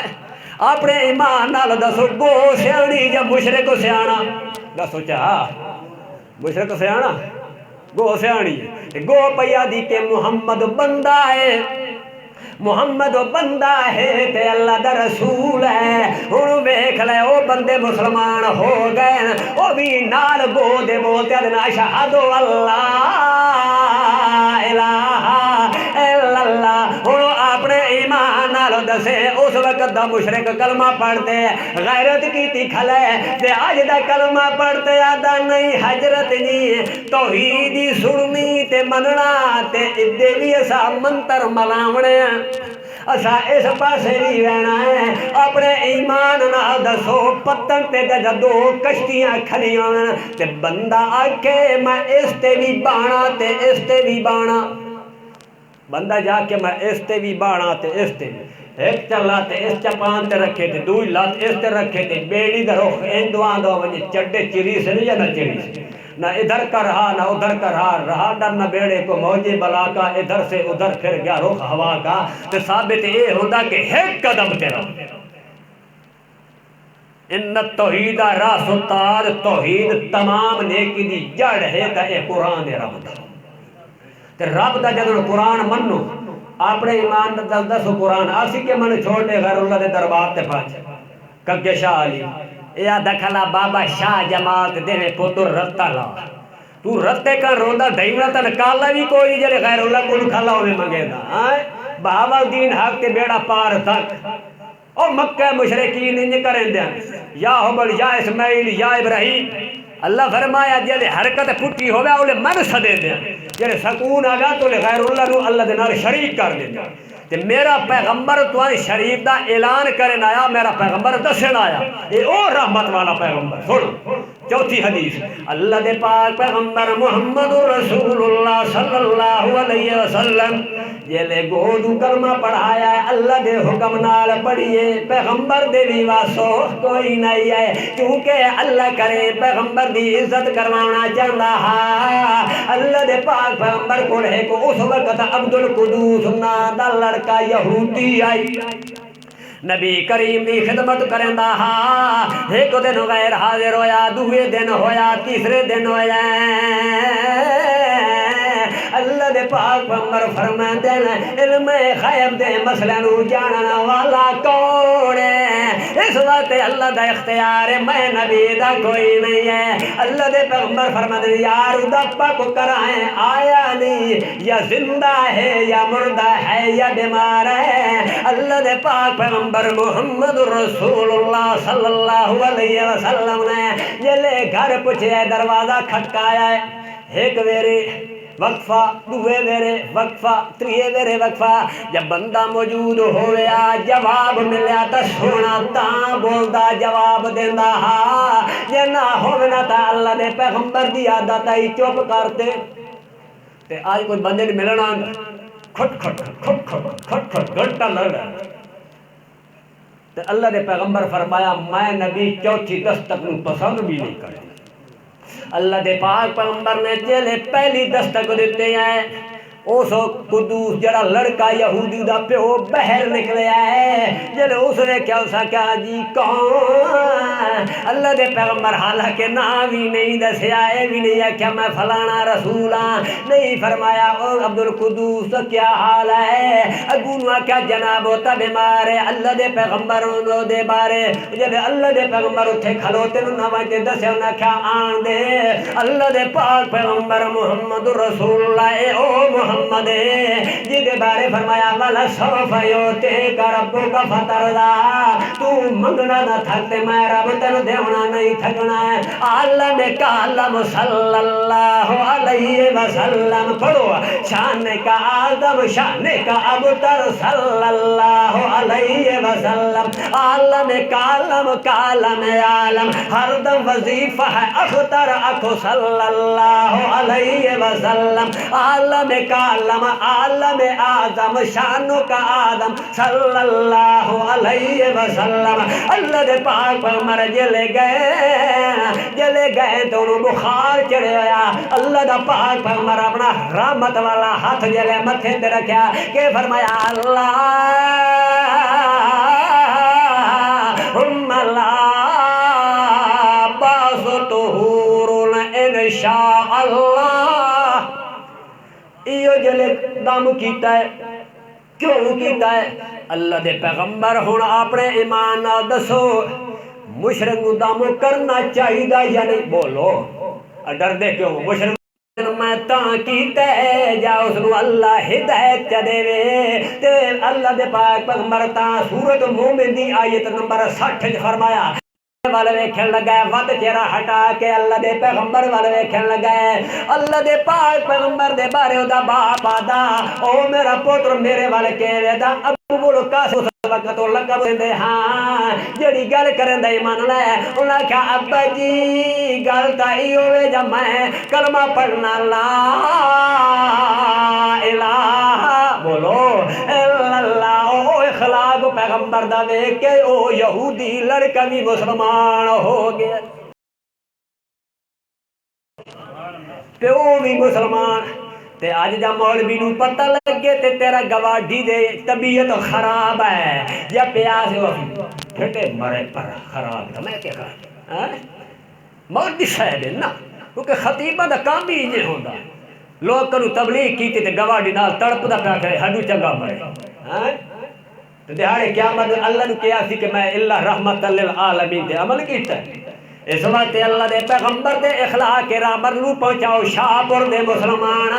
اپنے ایمان نال دسو گو سیانی یا مشرک سیانا دسو چاہا مشرک سیانا گو سیانی گو پیادی کے محمد بندہ ہے محمد بندہ ہے تے اللہ دا رسول ہے انہوں بیک لے او بندے مسلمان ہو گئے او بھی نال گو دے بولتے ادنا اشہدو اللہ الہ الا اللہ انہوں اپنے ایمان نال دسے اس وقت دا مشرک کلمہ پڑھتے غیرت کی تی کھلے تے آج دا کلمہ پڑھتے آدھا نہیں حجرت نہیں توحیدی سننی تے مننا تے ادھے بھی ایسا منتر ملاونے اسا اس پاسے نہیں رہنا ہے اپنے ایمان نہ دسو پتن تے جدو کشتیاں کھلیاں تے بندہ آکے میں اس تے بھی بانا تے اس تے بھی بانا بندہ جا کے میں اس تے بھی بانا تے اس تے بھی ایک چلا تے اس چپان تے رکھے تے دوئی لات اس تے رکھے تے بیڑی در رخ اندوان دو ونجے چڑے چری سے نہیں یا نہ چری سے نہ ادھر کا رہا نہ ادھر کا رہا ڈر نہ بیڑے کو موجے بلا کا ادھر سے ادھر پھر گیا رخ ہوا کا تو ثابت یہ ہوتا کہ ایک قدم تیرا ان توحید راس و تاج توحید تمام نیکی دی جڑ ہے تا اے قرآن رب دا تے رب دا جدو قرآن منو اپنے ایمان دا دسو قرآن آسی کے من چھوٹے غیر اللہ دے دربار تے پاچے کگے شاہ علی یا دکھلا بابا شاہ جماعت دینے پتر رتا لا تو رتے کا روندہ ڈھائیونا تا نکالا بھی کوئی جلے غیر اللہ کو نکالا ہوئے منگے دا بابا دین حق کے بیڑا پار تک اور مکہ مشرقین انج کریں دیں یا حبل یا اسماعیل یا ابراہیم اللہ فرمایا جلے حرکت پھٹی ہوئے اولے من سدے دیں جلے سکون آگا تو لے غیر اللہ نو اللہ دے نال شریک کر دیں تے میرا پیغمبر تمہاری شریف دا اعلان کرن آیا، میرا پیغمبر دسن آیا، یہ او رحمت والا پیغمبر۔ سن چوتھی حدیث، اللہ دے پاک پیغمبر محمد رسول اللہ صلی اللہ علیہ وسلم جیلے گودو کلمہ پڑھایا ہے، اللہ دے حکم نال پڑھیے، پیغمبر دے بھی واسو کوئی نہیں ہے، کیونکہ اللہ کرے پیغمبر دی عزت کروانا چاہتا ہے۔ اللہ دے پاک پیغمبر کو رہے کو اس وقت عبد القدوس نام دا لڑکا یہودی آئی، نبی کریم دی خدمت کرندا ہاں، ایک دن غیر حاضر ہویا، دوے دن ہویا، تیسرے دن ہویا، اللہ دے پاک پیغمبر فرماندے ہیں علم غیب دے مسئلے نو جاننا والا کون ہے؟ اس وقت اللہ دا اختیار ہے، میں نبی دا کوئی نہیں ہے۔ اللہ دے پیغمبر فرماندے ہیں یار دپا کو کرائیں آیا نہیں، یا زندہ ہے یا مردہ ہے یا بیمار ہے۔ اللہ دے پاک پیغمبر محمد رسول اللہ صلی اللہ علیہ وسلم نے جلے گھر پوچھے دروازہ کھٹکایا ہے، ایک ویرے وقفہ، دوے ویرے وقفہ، تریے ویرے وقفہ، جب بندہ موجود ہویا جواب ملیا تا سونا تاں بولدا جواب دیندا ہاں، جے نہ ہونا تا اللہ دے پیغمبر دی عادت ہی چپ کرتے۔ تے آج کوئی بندے نے ملنا کھٹ کھٹ کھٹ کھٹ کھٹ کھٹ گھنٹہ لڑ رہا، تے اللہ دے پیغمبر فرمایا میں نبی چوتھی دستک نو پسند بھی نہیں کرتا۔ اللہ دے پاک پیغمبر نے جیلے پہلی دستک دیتے ہیں، اس قدوس جڑا لڑکا یہودی دا پیو بہر نکلیا ہے، جلے اس نے کیا اسا کہا جی کون؟ اللہ دے پیغمبر حالانکہ نام بھی نہیں دسیا، اے بھی نہیں کیا میں فلانا رسول ہاں، نہیں فرمایا او عبد القدوس کیا حال ہے؟ اگونوا کیا جناب ہوتا بیمار ہے، اللہ دے پیغمبر دے بارے جلے اللہ دے پیغمبر اتھے کھلوتے نہ وجہ دسے انہاں کیا آن دے، اللہ دے پاک پیغمبر محمد رسول اللہ اے او محمد جدے بارے فرمایا والا سوف یوتے کا ربو کا فتردا، تو منگنا نہ تھکتے میں رب تن دیونا نہیں تھکنا ہے۔ عالم کالم صلی اللہ علیہ وسلم پڑھو، شان کا آدم شان کا ابتر صلی اللہ علیہ وسلم، عالم کالم کالم عالم ہر دم وظیفہ ہے اختر اکھو صلی اللہ علیہ وسلم، عالم عالم عالم اعظم شانو کا آدم صلی اللہ علیہ وسلم۔ اللہ دے پاک پیغمبر جلے گئے تو انہوں بخار چڑھے ہویا، اللہ دا پاک پیغمبر اپنا رحمت والا ہاتھ جلے متھے تے رکھیا کہ فرمایا اللہ لا باستہور انشاء اللہ، یہ جلے دم کیتا ہے، کیوں کیتا ہے؟ اللہ دے پیغمبر ہون اپنے ایمان نہ دسو مشرک دم کرنا چاہیے یا نہیں؟ بولو ڈر دے کیوں؟ مشرک میں تاں کیتا ہے جا اس نو اللہ ہدایت چا دے وے، تے اللہ دے پاک پیغمبر تاں سورۃ مومن دی آیت نمبر 60 فرمایا والے ویکھن لگا ہے، ود چہرہ ہٹا کے اللہ دے پیغمبر والے ویکھن لگا ہے، اللہ دے پاک پیغمبر دے بارے دا باپ آدا او میرا پوتر میرے والے کہے دا ابو بولو کاس اس وقت تو لقب دے ہاں جڑی گل کرن دا ایمان لے، انہاں کہا ابا جی گل تا ای ہوے جا میں کلمہ پڑھنا لا الہ بولو الا اللہ، او اخلاق پیغمبر دا ویکھ کے او یہودی لڑکا بھی مسلمان ہو گیا، پیو بھی مسلمان۔ تے آج جا مولوی نو پتہ لگے تے تیرا گواڈی دے طبیعت خراب ہے یا پیاس ہو پھٹے مرے پر خراب تھا، میں کیا کہا مولوی صاحب نا، کیونکہ خطیبہ دا کام بھی یہ ہوندا، لوگ کنو تبلیغ کیتی تے گواڈی نال تڑپ دا پیا کرے ہڈو چنگا مرے تے دیہاڑے قیامت اللہ نے کہا سی کہ میں اللہ رحمت للعالمین تے عمل کیتا ہے، اس وقت اللہ دے پیغمبر دے اخلاق رحمت نو پہنچاؤ شاہپور دے مسلمان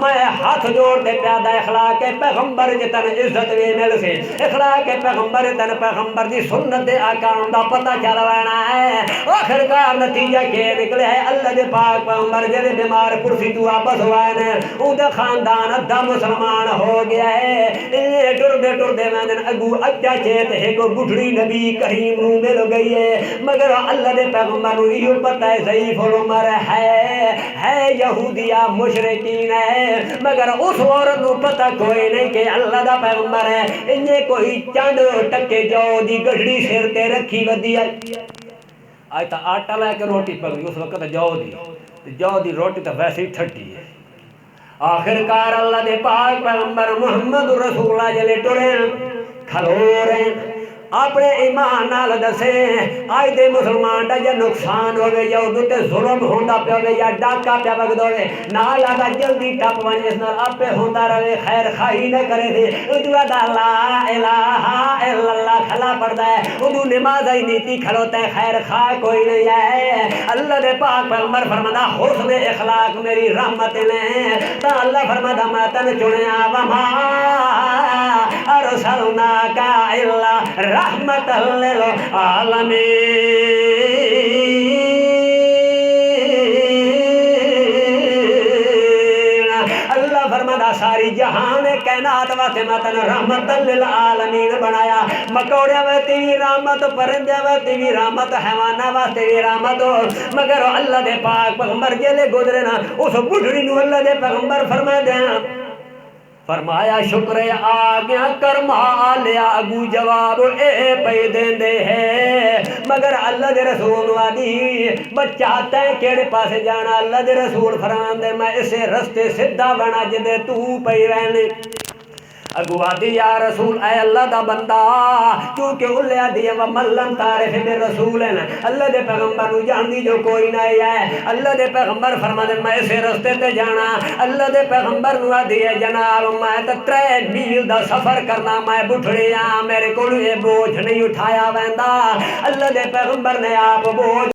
میں ہاتھ جوڑ دے پیادہ اخلاق پیغمبر جتن عزت بھی مل سے اخلاق پیغمبر تن پیغمبر دی سنت دے آکام دا پتہ چلوانا ہے آخر کا نتیجہ کے نکلے ہے اللہ دے پاک پیغمبر جلے بیمار کرسی تو آپس ہوئے نے او دے خاندان ادھا مسلمان ہو گیا ہے ٹر دے میں دن اگو اچھا چیت ہے کو بڑھڑی نبی کریم نو مل گئی ہے مگر اللہ دے پیغمبر نو یہ پتہ ہے ضعیف العمر ہے یہودیہ مشرکین ہے مگر اس عورت نو پتہ کوئی نہیں کہ اللہ دا پیغمبر ہے انہیں کوئی چند ٹکے جو دی گڑھڑی سر تے رکھی ودی ہے آج تا آٹا لے کے روٹی پکڑی اس وقت جو دی روٹی تا ویسے ہی ٹھٹی ہے آخر کار اللہ دے پاک پیغمبر محمد رسول اللہ جلے ٹرے کھلو رہے اپنے ایمان نال دسے آج دے مسلمان دا یا نقصان ہوئے یا ادھو تے ظلم ہوندہ پہ ہوئے یا ڈاکہ پہ وقت ہوئے نال آگا جلدی ٹپ ونی اس نال آپ پہ ہوندہ رہے خیر خواہی نہ کرے تھے ادھو دا لا الہ الا اللہ کھلا پڑتا ہے ادھو نماز ہی نیتی کھلوتا ہے خیر خواہ کوئی نہیں ہے اللہ دے پاک پیغمبر فرمانا حسن اخلاق میری رحمت نے تا اللہ فرمانا میں تن چنیا وما ارسلناکا الا رحمت للعالمین اللہ فرماتا ساری جہان کائنات واسطے میں تن رحمت للعالمین بنایا مکوڑے واسطے بھی رحمت پرندے واسطے بھی رحمت حیوانہ واسطے بھی رحمت مگر اللہ دے پاک پیغمبر جلے گزرے نا اس بڑھڑی نو اللہ دے پیغمبر فرما دیا فرمایا شکر آگیا کرما لیا اگو جواب اے پہ دیں دے ہے مگر اللہ دے رسول وادی بچاتا ہے کیڑے پاسے جانا اللہ دے رسول فرمان دے میں اسے رستے سدھا بنا جدے تو پہ رہنے اگو آدھی یا رسول اے اللہ دا بندہ کیونکہ اللہ آدھی ہے وَمَلَّمْ تَعْرِفِ بِالرَّسُولِنَ اللہ دے پیغمبر نو جان دی جو کوئی نہیں ہے اللہ دے پیغمبر فرما دے میں اسے رستے تے جانا اللہ دے پیغمبر نو آدھی ہے جناب میں تا 3 میل دا سفر کرنا میں بٹھڑیا میرے کو یہ بوجھ نہیں اٹھایا ویندا اللہ دے پیغمبر نے آپ بوجھ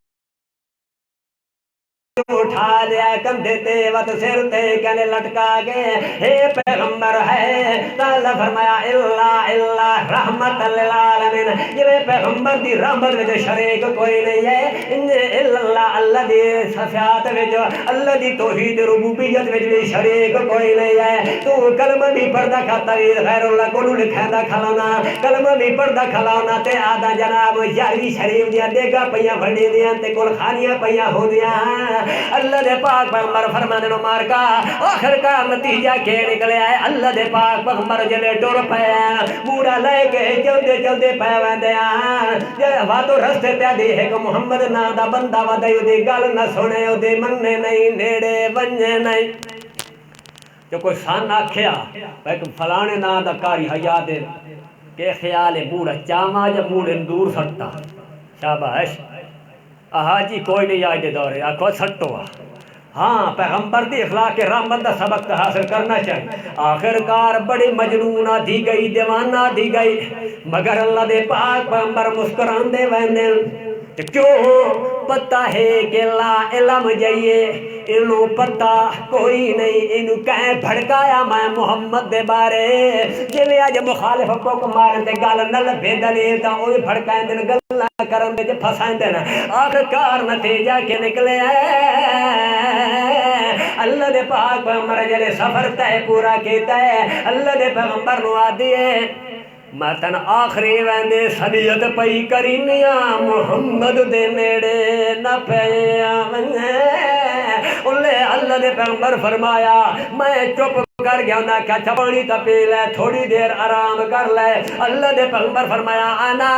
اٹھا دیا کندھے تے وت سر تے کنے لٹکا کے اے پیغمبر ہے اللہ فرمایا الا رحمت للعالمین یہ پیغمبر دی رحمت وچ شریک کوئی نہیں ہے الا اللہ دی صفات وچ اللہ دی توحید ربوبیت وچ بھی شریک کوئی نہیں ہے تو کلمہ بھی پڑھدا کھاتا غیر اللہ کو لکھدا کھلانا کلمہ بھی پڑھدا کھلانا تے آدھا جناب یاری شریف دیاں دیگا پیاں بھڑی دیاں تے کول خانیاں پیاں ہوندیاں اللہ دے پاک پیغمبر فرما دے نو مار کا آخر کا نتیجہ کے نکلے آئے اللہ دے پاک پیغمبر جلے ٹر پے بوڑا لے کے چلدے چلدے پے ویندے وادو رستے تے دی ہے کہ محمد نا دا بندہ ودے دی گل نہ سنے دی مننے نہیں نیڑے ونجے نہیں جو کوئی سان آکھیا کہ فلانے نا دا کاری حیا دے کہ خیال بوڑا چاواں جب بوڑے دور سٹتا شاباش حاجی کوئی نہیں آج دے دورے آکھو سٹو ہاں پیغمبر دی اخلاق رحمت دا سبق حاصل کرنا چاہیے آخر کار بڑی مجنونہ دی گئی دیوانہ دی گئی مگر اللہ دے پاک پیغمبر مسکران دے ویندے کیوں پتہ ہے کہ لا علم جائیے انہوں پتہ کوئی نہیں انہوں کہیں بھڑکایا میں محمد دے بارے جلے آج مخالف کو مارن دے گال نل بھیدلی تا اوہ بھڑکائیں دے گل نہ کرن دے جب پھسائیں دے نا آخر کار نتیجہ کے نکلے اللہ دے پاک پیغمبر جلے سفر تے پورا کیتا ہے اللہ دے پیغمبر نو آدھیے ماتن آخری ویندے صدیت پئی کرینیا محمد دے نیڑے نہ پیا اللہ دے پیغمبر فرمایا میں چپ کر گیا نہ کیا چپانی تا پی لے تھوڑی دیر آرام کر لے اللہ دے پیغمبر فرمایا انا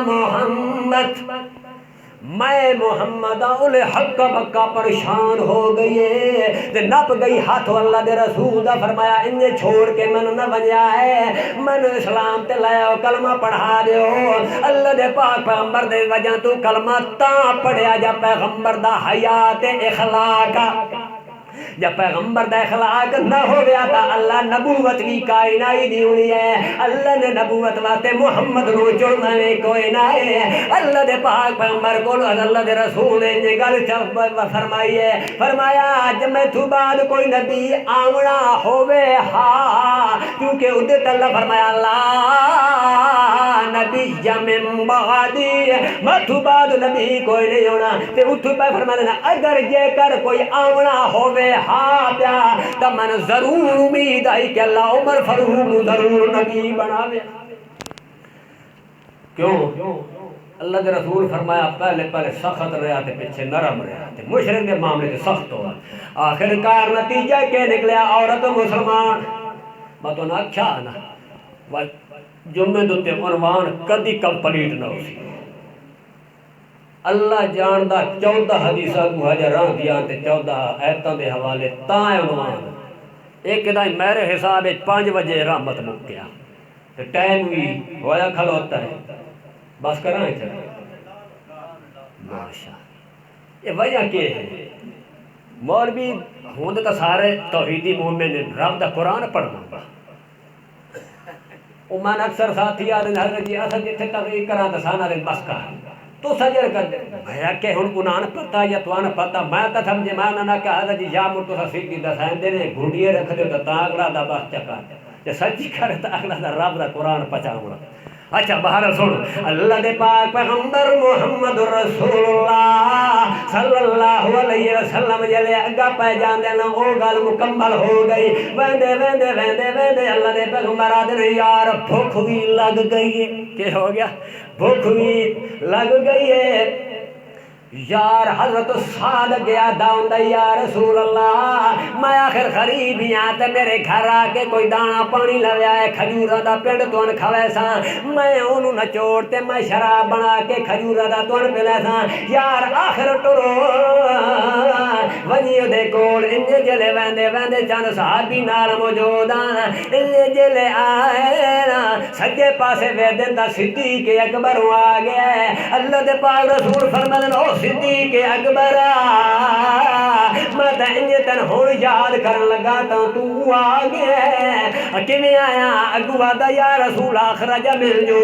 محمد میں محمد اولے حق بکا پریشان ہو گئی نپ گئی ہاتھوں اللہ دے رسول دا فرمایا انہیں چھوڑ کے من نہ بنیا ہے من اسلام تے لیا کلمہ پڑھا دیو اللہ دے پاک پیغمبر دے وجہ تو کلمہ تا پڑھیا جا پیغمبر دا حیات اخلاقا جب پیغمبر دا اخلاق نہ ہو گیا تھا اللہ نبوت بھی کائنائی دی ہوئی ہے اللہ نے نبوت واتے محمد نو چڑھنا میں کوئی نہ ہے اللہ دے پاک پیغمبر کو اللہ دے رسول نے گل فرمائی ہے فرمایا جب میں تو بعد کوئی نبی آمنا ہوئے ہاں کیونکہ ادھر اللہ فرمایا اللہ نبی من بعدی میں تو بعد نبی کوئی نہیں ہونا تے اتھو پہ فرما دینا اگر جے کر کوئی آمنا ہوئے ہاں پیا تو من ضرور امید آئی کہ اللہ عمر فاروق ضرور نبی بناوے کیوں اللہ کے رسول فرمایا پہلے سخت رہا تھے پیچھے نرم رہا تھے مشرک کے معاملے سے سخت ہوا آخر کار نتیجہ کے نکلیا عورت مسلمان میں تو نہ کیا نا جمعے دوتے عنوان کدی کمپلیٹ نہ ہو سی اللہ جاندہ 14 حدیثہ کو حجران دیا تے 14 ایتاں دے حوالے تائیں عنوان ایک دائیں میرے حساب 5 بجے رحمت مک گیا تے ٹائم بھی ہویا کھلوتا ہے بس کرائیں چلے ماشاء یہ وجہ کیا ہے مولوی ہوندے تا سارے توحیدی مومن رب دا قرآن پڑھنا با من اکثر ساتھی آدھے حضرت جی اصل جتھے تقریر کرا تا سانا دن بس کہا تو سجر کر دے بھیا کہ ہن انہاں پتہ یا تو ان پتہ میں تا سمجھے میں نہ کہ حضرت جی یا مر تو سیدھی دسائیں دے نے گھڑیے رکھ دے تو اگلا دا بس چکا تے سچی کرے تا اگلا دا رب دا قرآن پچاونا اچھا باہر سن اللہ دے پاک پیغمبر محمد رسول اللہ صلی اللہ علیہ وسلم جلے اگا پہ جاندے نا او گل مکمل ہو گئی ویندے ویندے ویندے ویندے اللہ دے پیغمبر آدھے یار بھوک بھی لگ گئی ہے کہ ہو گیا بھوک بھی لگ گئی ہے یار حضرت سعد گیا داؤں یا رسول اللہ میں آخر غریب ہی آتے میرے گھر آکے کوئی دانا پانی لویا ہے کھجورہ دا پینڈ تو ان کھوے سا میں انہوں نہ چھوڑتے میں شراب بنا کے کھجورہ دا تو ان پلے سا یار آخر ٹرو وجیو دے کول انجے جلے ویندے ویندے چند صحابی نال موجودا انجے جلے آئے نا سجے پاسے ویدن تا صدیق اکبر آ گیا ہے اللہ دے پاک رسول فرمائے او صدیق اکبر میں تا انجے تن ہون یاد کرن لگا تا تو آ گیا ہے کمی آیا اگوا دا یا رسول آخرج مل جو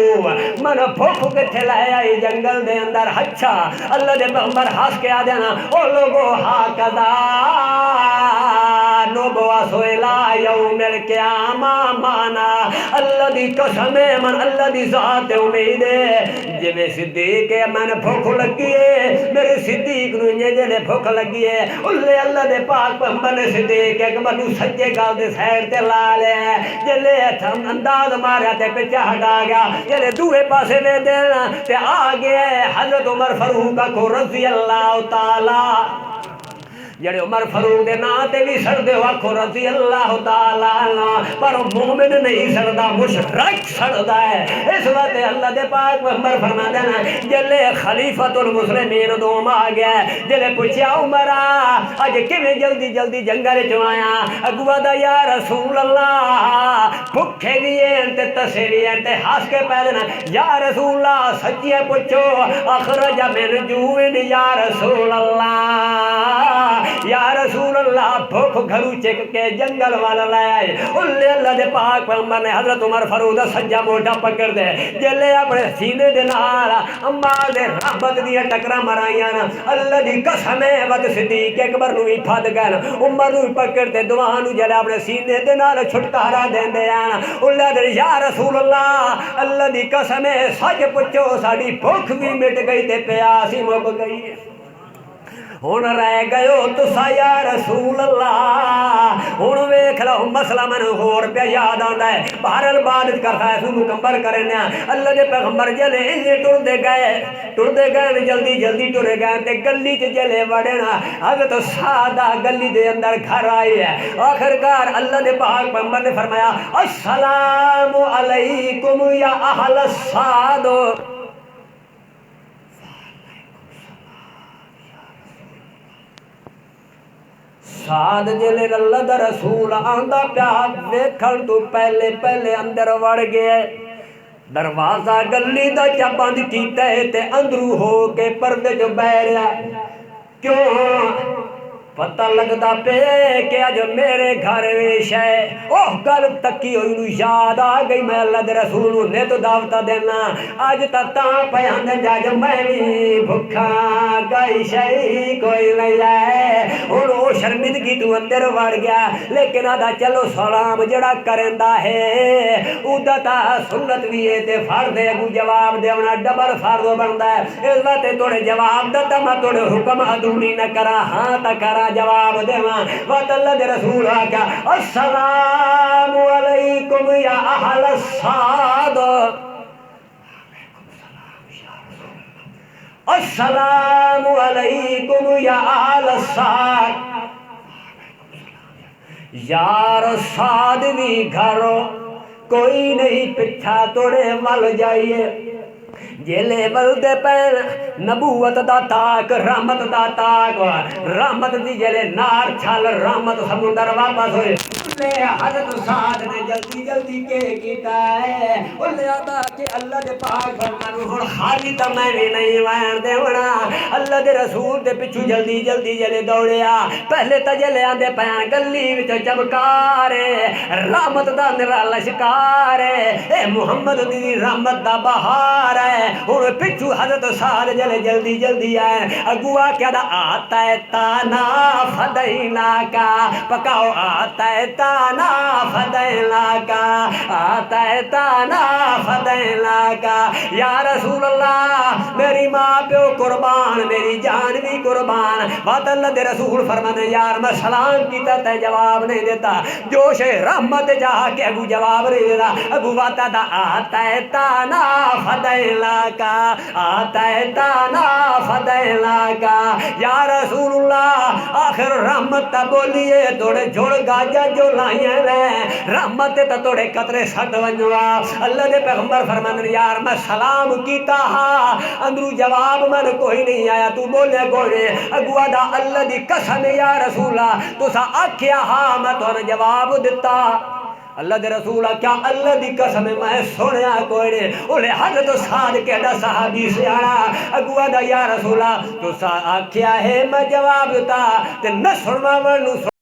من بھوک کتھے لائے آئی جنگل دے اندر اچھا اللہ دے پیغمبر ہاس کے آ دینا او لوگو ہاکدا نبوا سوئلا یوم القیامہ مانا اللہ دی قسم من اللہ دی ذات امید ہے جی میں صدیق ہے من بھوک لگی ہے میرے صدیق نو انجے جلے بھوک لگی ہے اللہ دے پاک پیغمبر نے صدیق ہے کہ منو سجے گال دے سیر تے لالے جلے تھم انداز ماریا تے پچھا ہٹا گیا جلے دوے پاسے میں دینا تے آگے حضرت عمر فاروق کو رضی اللہ تعالی جڑے عمر فاروق دے نا تے بھی سڑدے واکھو رضی اللہ تعالی عنہ پر مومن نہیں سڑدا مشرک سڑدا ہے اس وقت اللہ دے پاک پیغمبر فرما دینا جلے خلیفۃ المسلمین دوم آ گیا جلے پوچھیا عمر اج کیویں جلدی جلدی جنگل چ آیا اگوا دا یا رسول اللہ بھوکے دیے تے تسے دیے تے ہنس کے پہ دینا یا رسول اللہ سچی پوچھو اخرج من جوع یا رسول اللہ یا رسول اللہ بھوک گھرو چک کے جنگل والا لائے اللہ دے پاک پیغمبر نے حضرت عمر فاروق دا سجا موڈا پکڑ دے جلے اپنے سینے دے نال اماں دے رحمت دی ٹکرا مرائیاں اللہ دی قسم ہے ود صدیق اکبر نو ہی پھد گئے عمر نو پکڑ تے دعا نو جلے اپنے سینے دے نال چھٹکارا دیندے ہیں اللہ دے یا رسول اللہ دی قسم ہے سچ پوچھو ساڈی بھوک بھی مٹ گئی تے پیاس ہی مک گئی ہن رہ گئے تسا یا رسول اللہ ہن ویکھ لو مسئلہ من ہور پہ یاد آندا ہے بہرحال بعد کرتا ہے سو مکمل کرنے اللہ دے پیغمبر جلے انجے ٹردے گئے جلدی جلدی ٹرے گئے تے گلی چ جلے وڑے نا حضرت سادہ گلی دے اندر گھر آئی ہے آخرکار اللہ دے پاک پیغمبر نے فرمایا السلام علیکم یا اہل السعد سعد جلے اللہ دا رسول آندہ پیا ویکھن تو پہلے اندر وڑ گئے دروازہ گلی دا چا بند کیتا ہے تے اندرو ہو کے پردے جو بیریا کیوں پتہ لگدا پے کہ اج میرے گھر ویش ہے اوہ گل تکی ہوئی نو یاد آ گئی میں اللہ دے رسول نے تو دعوت دینا اج تاں پیاں دے جج میں بھی بھکھا گئی شئی کوئی نہیں ہے ہن او شرمندگی تو اندر وڑ گیا لیکن آدھا چلو سلام جڑا کرندا ہے اودا تا سنت بھی ہے تے فرض ہے کو جواب دینا ڈبل فرض بندا ہے اس واسطے توڑے جواب دتا میں توڑے حکم ادھوری نہ کرا ہاں تا کرا جواب دیواں وقت اللہ دے رسول آکا السلام علیکم یا اہل الصاد السلام علیکم یا اہل الصاد یار صاد بھی گھرو کوئی نہیں پچھا توڑے مل جائیے جیلے بلدے پین نبوت دا تاک رحمت دا تاک رحمت دی جیلے نار چھال رحمت سمندر واپس ہوئے لے حضرت سعد نے جلدی جلدی کے کیتا ہے انہیں آتا کہ اللہ دے پاک فرمانو ہن خالی تا میں بھی نہیں وین دے ونا اللہ دے رسول دے پچھو جلدی جلدی جلے دوڑیا پہلے تا جلے آندے پین گلی وچ چمکارے رحمت دا نرالا شکارے اے محمد دی رحمت دا بہار ہے ہن پچھو حضرت سعد جلے جلدی جلدی آئے اگوا کیا دا آتا ہے تانا فدینا کا پکاؤ آتا ہے تانا فدینا کا آتا ہے تانا فدینا کا یا رسول اللہ میری ماں پیو قربان میری جان بھی قربان بات اللہ دے رسول فرمانے یار میں سلام کیتا تے جواب نہیں دیتا جوش رحمت جہاں کے ابو جواب نہیں دیتا ابو باتا دا آتا ہے تانا فدینا کا آتا ہے تانا فدینا کا یا رسول اللہ آخر رحمت تا بولیے توڑے جھوڑ گاجا جو لائیں رہے رحمت تا توڑے قطرے سٹ ونجوا اللہ دے پیغمبر فرمانے یار میں سلام کیتا ہاں اندرو جواب من کوئی نہیں آیا تو بولے گوڑے اگوا دا اللہ دی قسم یا رسول اللہ تو سا آکھیا ہاں میں تو نے جواب دیتا اللہ دے رسولہ کیا اللہ دی قسم میں سنیا کوئی نہیں انہیں حضرت سعد کہنا صحابی سے آنا اگوا دا یا رسولہ تو سا آکھیا ہے میں جواب دیتا تے نہ سنوا ورنو